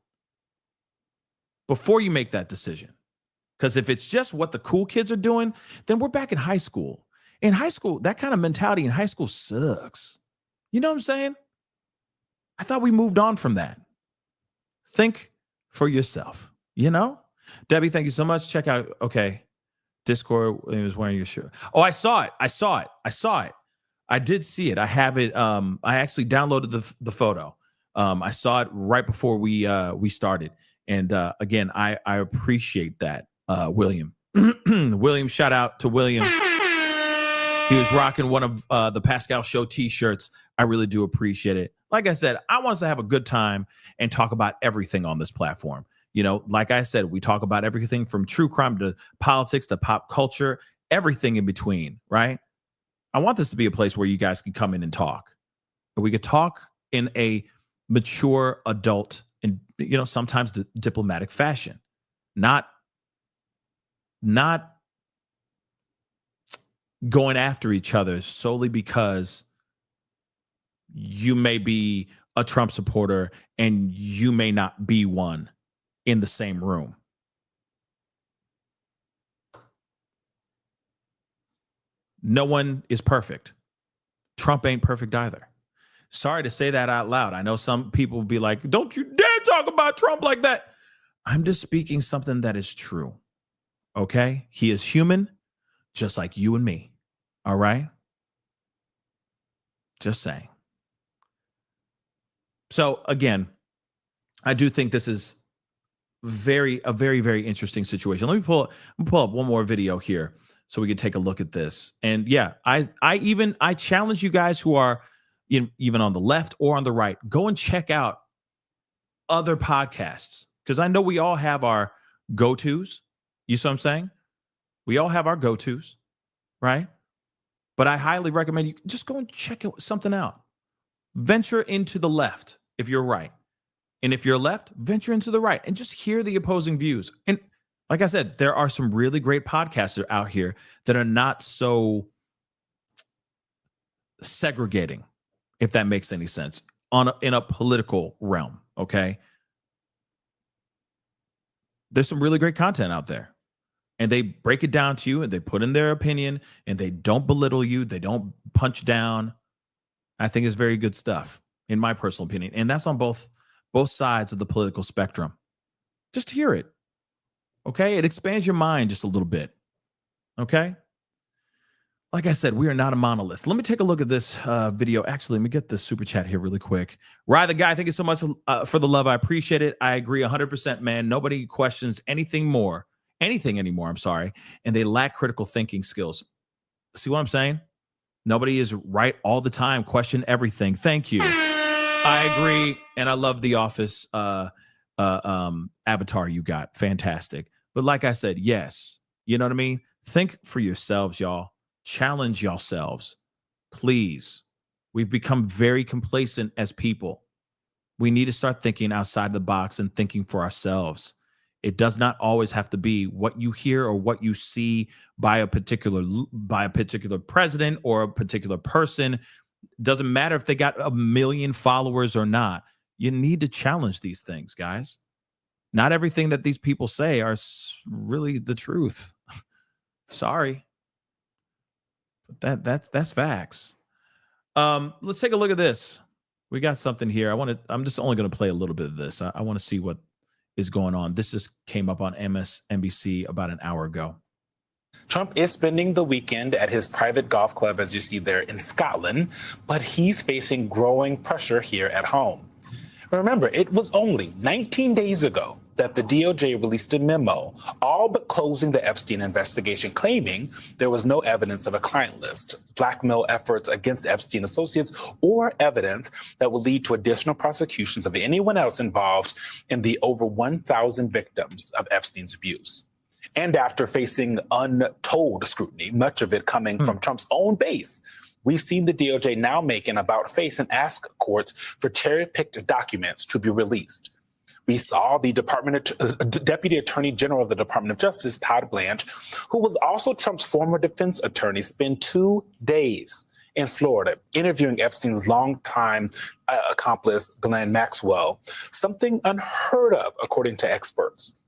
before you make that decision. Because if it's just what the cool kids are doing, then we're back in high school. In high school, that kind of mentality in high school sucks. You know what I'm saying? I thought we moved on from that. Think for yourself, Debbie, thank you so much. Check out, okay, Discord, he was wearing your shirt. Oh, I saw it. I did see it. I have it. I actually downloaded the photo. I saw it right before we started. And again, I appreciate that, William. William, shout out to William. He was rocking one of the Pascal Show t-shirts. I really do appreciate it. Like I said, I want us to have a good time and talk about everything on this platform. Like I said, we talk about everything from true crime to politics to pop culture, everything in between, right? I want this to be a place where you guys can come in and talk. We could talk in a mature adult and, sometimes diplomatic fashion, not going after each other solely because you may be a Trump supporter and you may not be one in the same room. No one is perfect. Trump ain't perfect either. Sorry to say that out loud. I know some people will be like, don't you dare talk about Trump like that. I'm just speaking something that is true. Okay? He is human, just like you and me. All right? Just saying. So again, I do think this is a very, very interesting situation. Let me pull up one more video here so we can take a look at this. And yeah, I challenge you guys who are even on the left or on the right, go and check out other podcasts, because I know we all have our go-tos. You see what I'm saying? We all have our go-tos, right? But I highly recommend you just go and check something out. Venture into the left if you're right. And if you're left, venture into the right and just hear the opposing views. And like I said, there are some really great podcasters out here that are not so segregating, if that makes any sense, in a political realm, okay? There's some really great content out there. And they break it down to you and they put in their opinion and they don't belittle you. They don't punch down. I think it's very good stuff, in my personal opinion. And that's on both sides of the political spectrum. Just hear it. Okay? It expands your mind just a little bit. Okay? Like I said, we are not a monolith. Let me take a look at this video. Actually, let me get the super chat here really quick. Rye the guy, thank you so much for the love. I appreciate it. I agree 100%, man. Nobody questions anything anymore, I'm sorry. And they lack critical thinking skills. See what I'm saying? Nobody is right all the time. Question everything. Thank you. I agree. And I love the Office avatar you got. Fantastic. But like I said, yes. You know what I mean? Think for yourselves, y'all. Challenge yourselves. Please. We've become very complacent as people. We need to start thinking outside the box and thinking for ourselves. It does not always have to be what you hear or what you see by a particular president or a particular person. Doesn't matter if they got 1 million followers or not. You need to challenge these things, guys. Not everything that these people say are really the truth. Sorry. But that's facts. Let's take a look at this. We got something here. I'm just only going to play a little bit of this. I want to see what is going on. This just came up on MSNBC about an hour ago.
Trump is spending the weekend at his private golf club, as you see there in Scotland, but he's facing growing pressure here at home. Remember, it was only 19 days ago that the DOJ released a memo, all but closing the Epstein investigation, claiming there was no evidence of a client list, blackmail efforts against Epstein associates, or evidence that would lead to additional prosecutions of anyone else involved in the over 1,000 victims of Epstein's abuse. And after facing untold scrutiny, much of it coming from Trump's own base, we've seen the DOJ now make an about face and ask courts for cherry-picked documents to be released. We saw the Deputy Attorney General of the Department of Justice, Todd Blanche, who was also Trump's former defense attorney, spend 2 days in Florida interviewing Epstein's longtime accomplice, Ghislaine Maxwell, something unheard of, according to experts.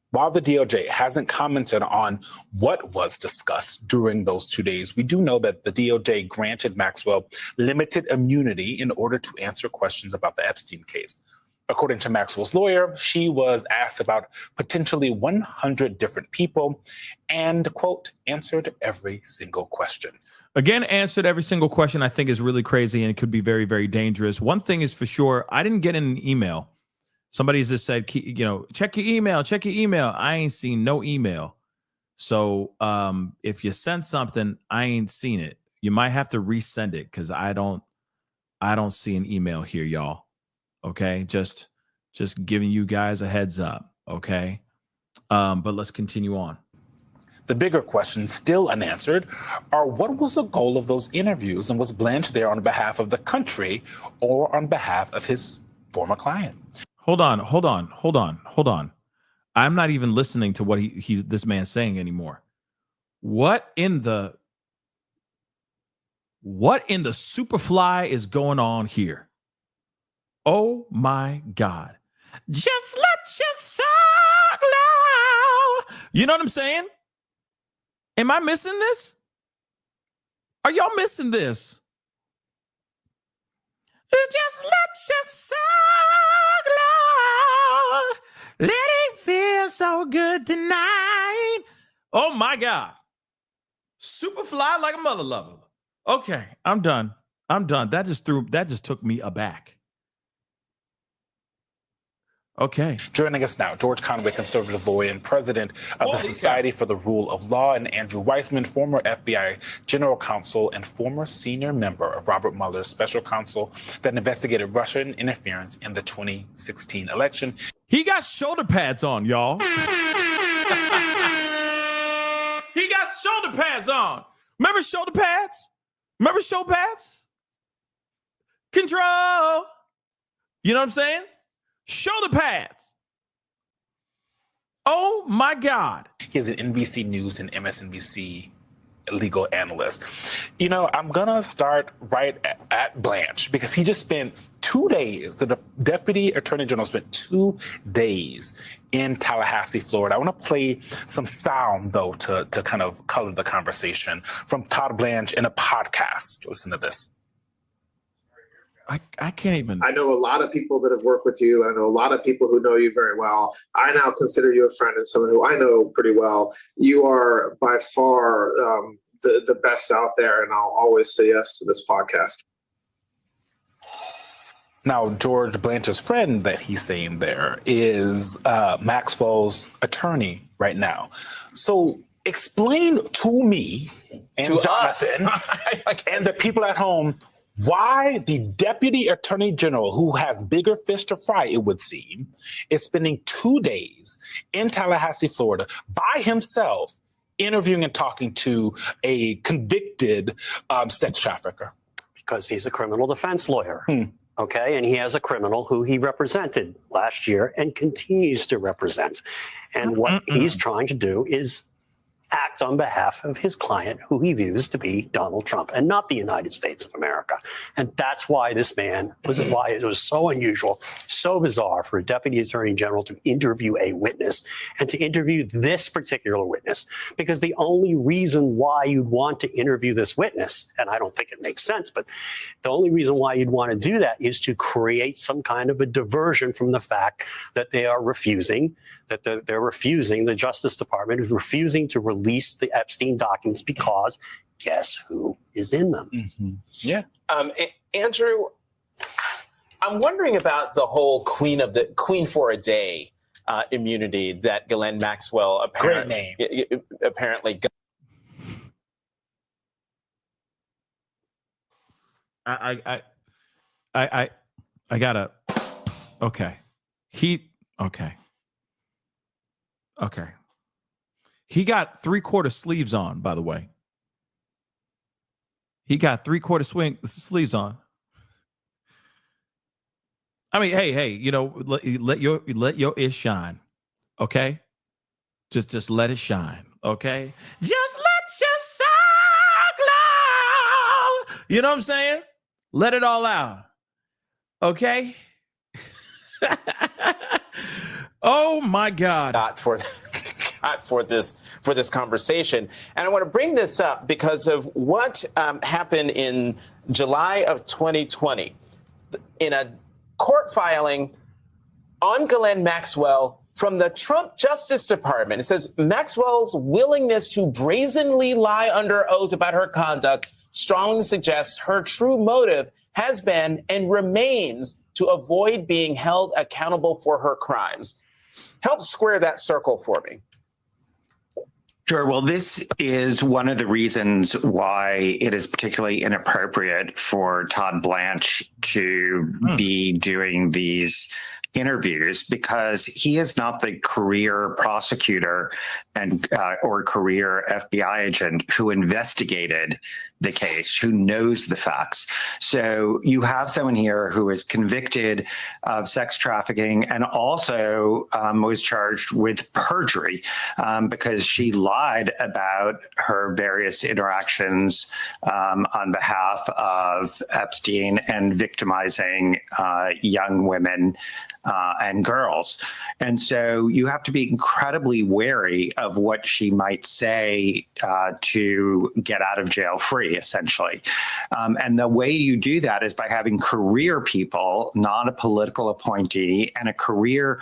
While the DOJ hasn't commented on what was discussed during those 2 days, we do know that the DOJ granted Maxwell limited immunity in order to answer questions about the Epstein case. According to Maxwell's lawyer, she was asked about potentially 100 different people and, quote, answered every single question.
Again, answered every single question, I think is really crazy and it could be very, very dangerous. One thing is for sure, I didn't get an email. Somebody just said, check your email. I ain't seen no email. So if you sent something, I ain't seen it. You might have to resend it because I don't see an email here, y'all. Okay, just giving you guys a heads up. Okay, but let's continue on.
The bigger question, still unanswered, are what was the goal of those interviews, and was Blanche there on behalf of the country or on behalf of his former client?
Hold on. I'm not even listening to what this man's saying anymore. What in the superfly is going on here? Oh my God. Just let your soul glow. You know what I'm saying? Am I missing this? Are y'all missing this? Just let your soul glow. Let it feel so good tonight. Oh my God. Superfly like a mother lover. Okay, I'm done. That just took me aback. Okay.
Joining us now, George Conway, conservative lawyer and president of the Society for the Rule of Law, and Andrew Weissman, former FBI general counsel and former senior member of Robert Mueller's special counsel that investigated Russian interference in the 2016 election.
He got shoulder pads on, y'all. He got shoulder pads on. Remember shoulder pads? Control. You know what I'm saying? Shoulder pads. Oh my God.
He's an NBC News and MSNBC legal analyst. You know, I'm going to start right at Blanche because he just spent 2 days, the Deputy Attorney General spent 2 days in Tallahassee, Florida. I want to play some sound, though, to kind of color the conversation from Todd Blanche in a podcast. Listen to this.
I can't even.
I know a lot of people that have worked with you. I know a lot of people who know you very well. I now consider you a friend and someone who I know pretty well. You are by far the best out there, and I'll always say yes to this podcast.
Now, George Blanche's friend that he's saying there is Maxwell's attorney right now. So explain to me and to Jonathan and the people at home why the Deputy Attorney General, who has bigger fish to fry, it would seem, is spending 2 days in Tallahassee, Florida by himself interviewing and talking to a convicted sex trafficker?
Because he's a criminal defense lawyer. Okay, and he has a criminal who he represented last year and continues to represent. And what he's trying to do is act on behalf of his client, who he views to be Donald Trump and not the United States of America. And that's why this man, this is why it was so unusual, so bizarre for a deputy attorney general to interview a witness and to interview this particular witness. Because the only reason why you'd want to interview this witness, and I don't think it makes sense, but the only reason why you'd want to do that is to create some kind of a diversion from the fact that they are refusing, they're refusing, the Justice Department is refusing to release the Epstein documents because guess who is in them?
Yeah.
Andrew, I'm wondering about the whole queen for a day immunity that Ghislaine Maxwell apparently got.
I gotta. Okay. Okay. He got 3/4 sleeves on, by the way. He got 3/4 sleeves on. I mean, hey, you know, let your ish shine. Okay? Just let it shine. Okay? Just let your soul glow. You know what I'm saying? Let it all out. Okay? Oh my God!
Not for this conversation, and I want to bring this up because of what happened in July of 2020 in a court filing on Ghislaine Maxwell from the Trump Justice Department. It says Maxwell's willingness to brazenly lie under oath about her conduct strongly suggests her true motive has been and remains to avoid being held accountable for her crimes. Help square that circle for me.
Sure. Well, this is one of the reasons why it is particularly inappropriate for Todd Blanche to be doing these interviews, because he is not the career prosecutor and or career FBI agent who investigated the case, who knows the facts. So you have someone here who is convicted of sex trafficking and also was charged with perjury because she lied about her various interactions on behalf of Epstein and victimizing young women and girls. And so you have to be incredibly wary of what she might say to get out of jail free, essentially. And the way you do that is by having career people, not a political appointee, and a career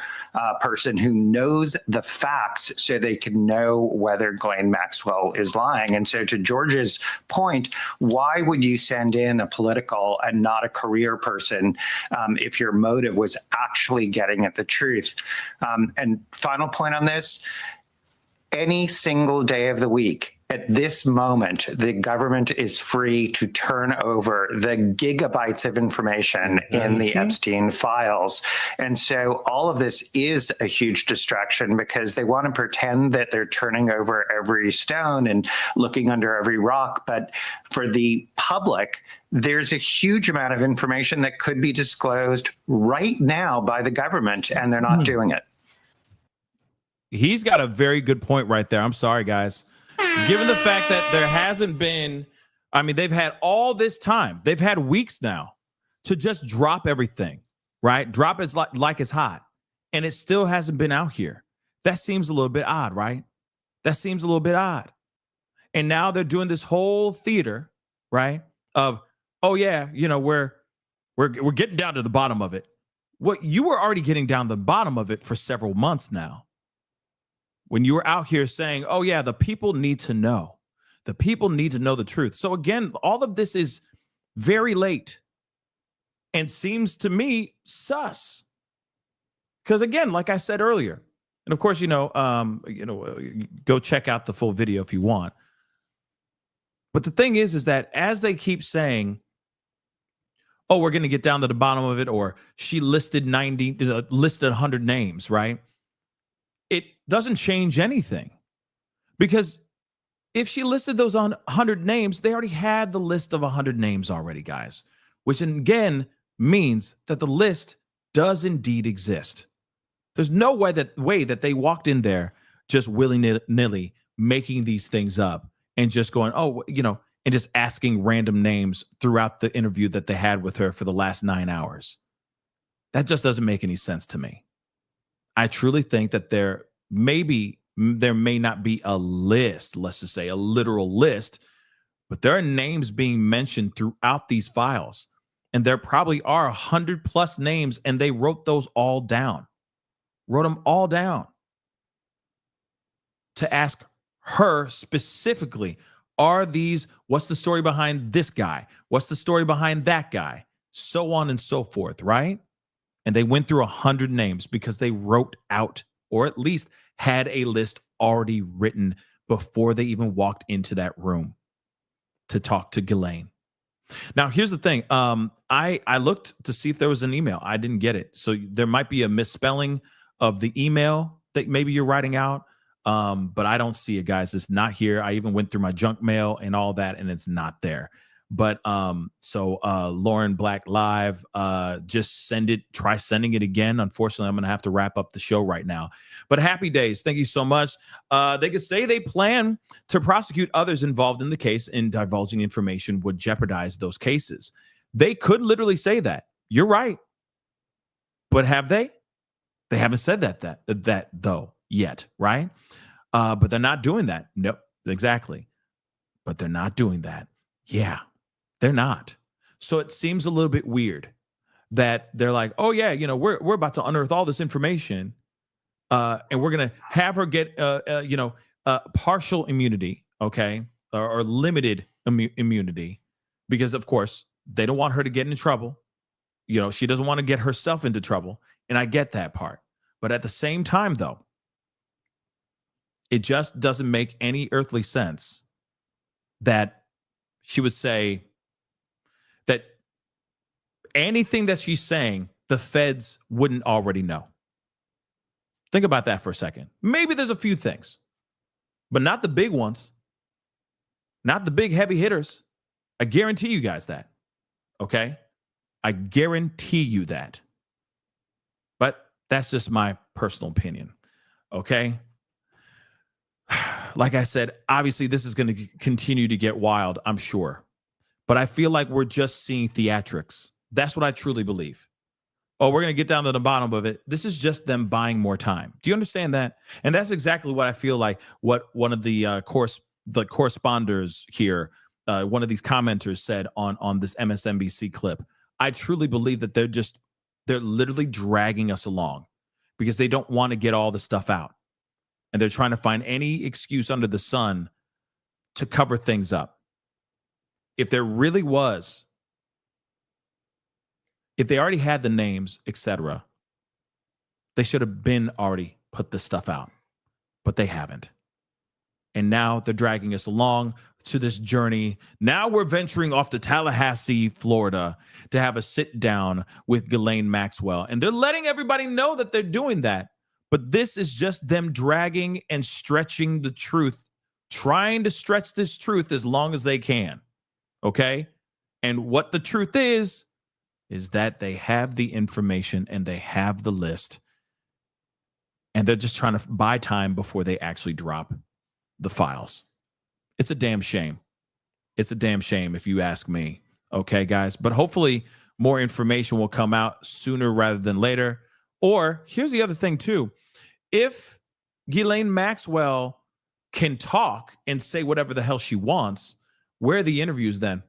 person who knows the facts so they can know whether Ghislaine Maxwell is lying. And so to George's point, why would you send in a political and not a career person if your motive was actually getting at the truth? And final point on this, any single day of the week, at this moment, the government is free to turn over the gigabytes of information in the Epstein files. And so all of this is a huge distraction because they want to pretend that they're turning over every stone and looking under every rock. But for the public, there's a huge amount of information that could be disclosed right now by the government, and they're not doing it.
He's got a very good point right there. I'm sorry, guys. Given the fact that there hasn't been, I mean, they've had all this time. They've had weeks now to just drop everything, right? Drop it like it's hot. And it still hasn't been out here. That seems a little bit odd, right? That seems a little bit odd. And now they're doing this whole theater, right? Of, oh yeah, you know, we're getting down to the bottom of it. What you were already getting down to the bottom of it for several months now. When you were out here saying, oh yeah, the people need to know. The people need to know the truth. So again, all of this is very late and seems to me sus. Because again, like I said earlier, and of course, go check out the full video if you want. But the thing is that as they keep saying, oh, we're going to get down to the bottom of it, or she listed 100 names, right? It doesn't change anything, because if she listed those on 100 names, they already had the list of 100 names already, guys, which again means that the list does indeed exist. There's no way that they walked in there just willy-nilly making these things up and just going, oh, and just asking random names throughout the interview that they had with her for the last 9 hours. That just doesn't make any sense to me. I truly think that there may not be a list, let's just say a literal list, but there are names being mentioned throughout these files. And there probably are 100 plus names, and they wrote those all down. Wrote them all down to ask her specifically, what's the story behind this guy? What's the story behind that guy? So on and so forth, right? And they went through 100 names because they wrote out, or at least had a list already written before they even walked into that room to talk to Ghislaine. Now, here's the thing. I looked to see if there was an email. I didn't get it. So there might be a misspelling of the email that maybe you're writing out. But I don't see it, guys. It's not here. I even went through my junk mail and all that, and it's not there. But Lauren Black Live, just try sending it again. Unfortunately, I'm going to have to wrap up the show right now. But happy days. Thank you so much. They could say they plan to prosecute others involved in the case, and divulging information would jeopardize those cases. They could literally say that. You're right. But have they? They haven't said that though yet, right? But they're not doing that. Nope, exactly. But they're not doing that. Yeah. They're not. So it seems a little bit weird that they're like, oh yeah, we're about to unearth all this information, and we're gonna have her get partial immunity, okay, or limited immunity, because of course they don't want her to get in trouble. She doesn't want to get herself into trouble, and I get that part. But at the same time, though, it just doesn't make any earthly sense that she would say that anything that she's saying, the feds wouldn't already know. Think about that for a second. Maybe there's a few things, but not the big ones, not the big heavy hitters. I guarantee you guys that. Okay? I guarantee you that. But that's just my personal opinion. Okay? Like I said, obviously this is going to continue to get wild, I'm sure. But I feel like we're just seeing theatrics. That's what I truly believe. Oh, we're going to get down to the bottom of it. This is just them buying more time. Do you understand that? And that's exactly what I feel like what one of the corresponders here, one of these commenters said on this MSNBC clip. I truly believe that they're literally dragging us along because they don't want to get all the stuff out. And they're trying to find any excuse under the sun to cover things up. If there really was, if they already had the names, etc., they should have been already put this stuff out. But they haven't. And now they're dragging us along to this journey. Now we're venturing off to Tallahassee, Florida, to have a sit down with Ghislaine Maxwell. And they're letting everybody know that they're doing that. But this is just them dragging and stretching the truth, trying to stretch this truth as long as they can. Okay? And what the truth is that they have the information and they have the list. And they're just trying to buy time before they actually drop the files. It's a damn shame. It's a damn shame if you ask me. Okay, guys? But hopefully more information will come out sooner rather than later. Or here's the other thing too. If Ghislaine Maxwell can talk and say whatever the hell she wants, where are the interviews then?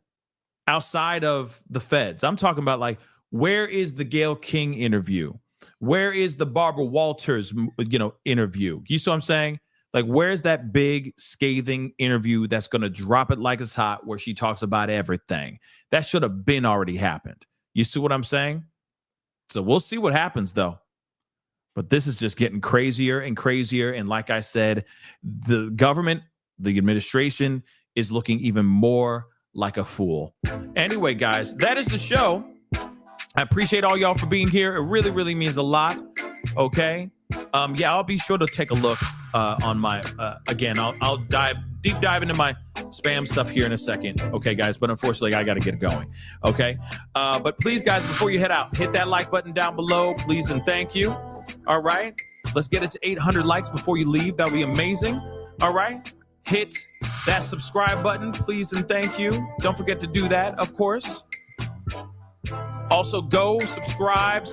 Outside of the feds. I'm talking about like, where is the Gayle King interview? Where is the Barbara Walters, interview? You see what I'm saying? Like, where's that big scathing interview that's going to drop it like it's hot where she talks about everything? That should have been already happened. You see what I'm saying? So we'll see what happens, though. But this is just getting crazier and crazier. And like I said, the government, the administration is looking even more like a fool. Anyway, guys, that is the show. I appreciate all y'all for being here. It really, really means a lot. Okay. I'll be sure to take a look on my, again, I'll deep dive into my spam stuff here in a second. Okay, guys, but unfortunately, I got to get going. Okay, but please, guys, before you head out, hit that like button down below, please, and thank you. All right, let's get it to 800 likes before you leave. That'll be amazing. All right, hit that subscribe button, please, and thank you. Don't forget to do that, of course. Also, go subscribe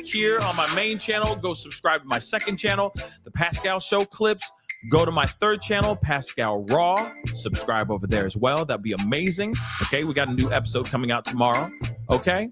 here on my main channel. Go subscribe to my second channel, The Pascal Show Clips. Go to my third channel, Pascal Raw. Subscribe over there as well. That'd be amazing. Okay, we got a new episode coming out tomorrow. Okay,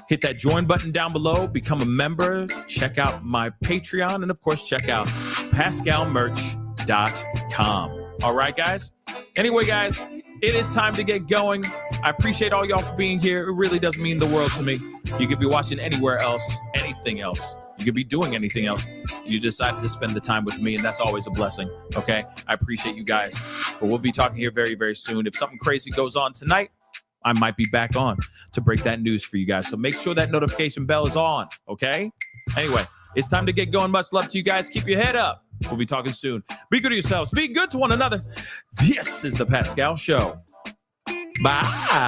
hit that join button down below. Become a member. Check out my Patreon. And, of course, check out PascalMerch.com. All right, guys? Anyway, guys, it is time to get going. I appreciate all y'all for being here. It really does mean the world to me. You could be watching anywhere else, anything else. You could be doing anything else. You decided to spend the time with me, and that's always a blessing, okay? I appreciate you guys. But we'll be talking here very, very soon. If something crazy goes on tonight, I might be back on to break that news for you guys. So make sure that notification bell is on, okay? Anyway, it's time to get going. Much love to you guys. Keep your head up. We'll be talking soon. Be good to yourselves. Be good to one another. This is The Pascal Show. Bye.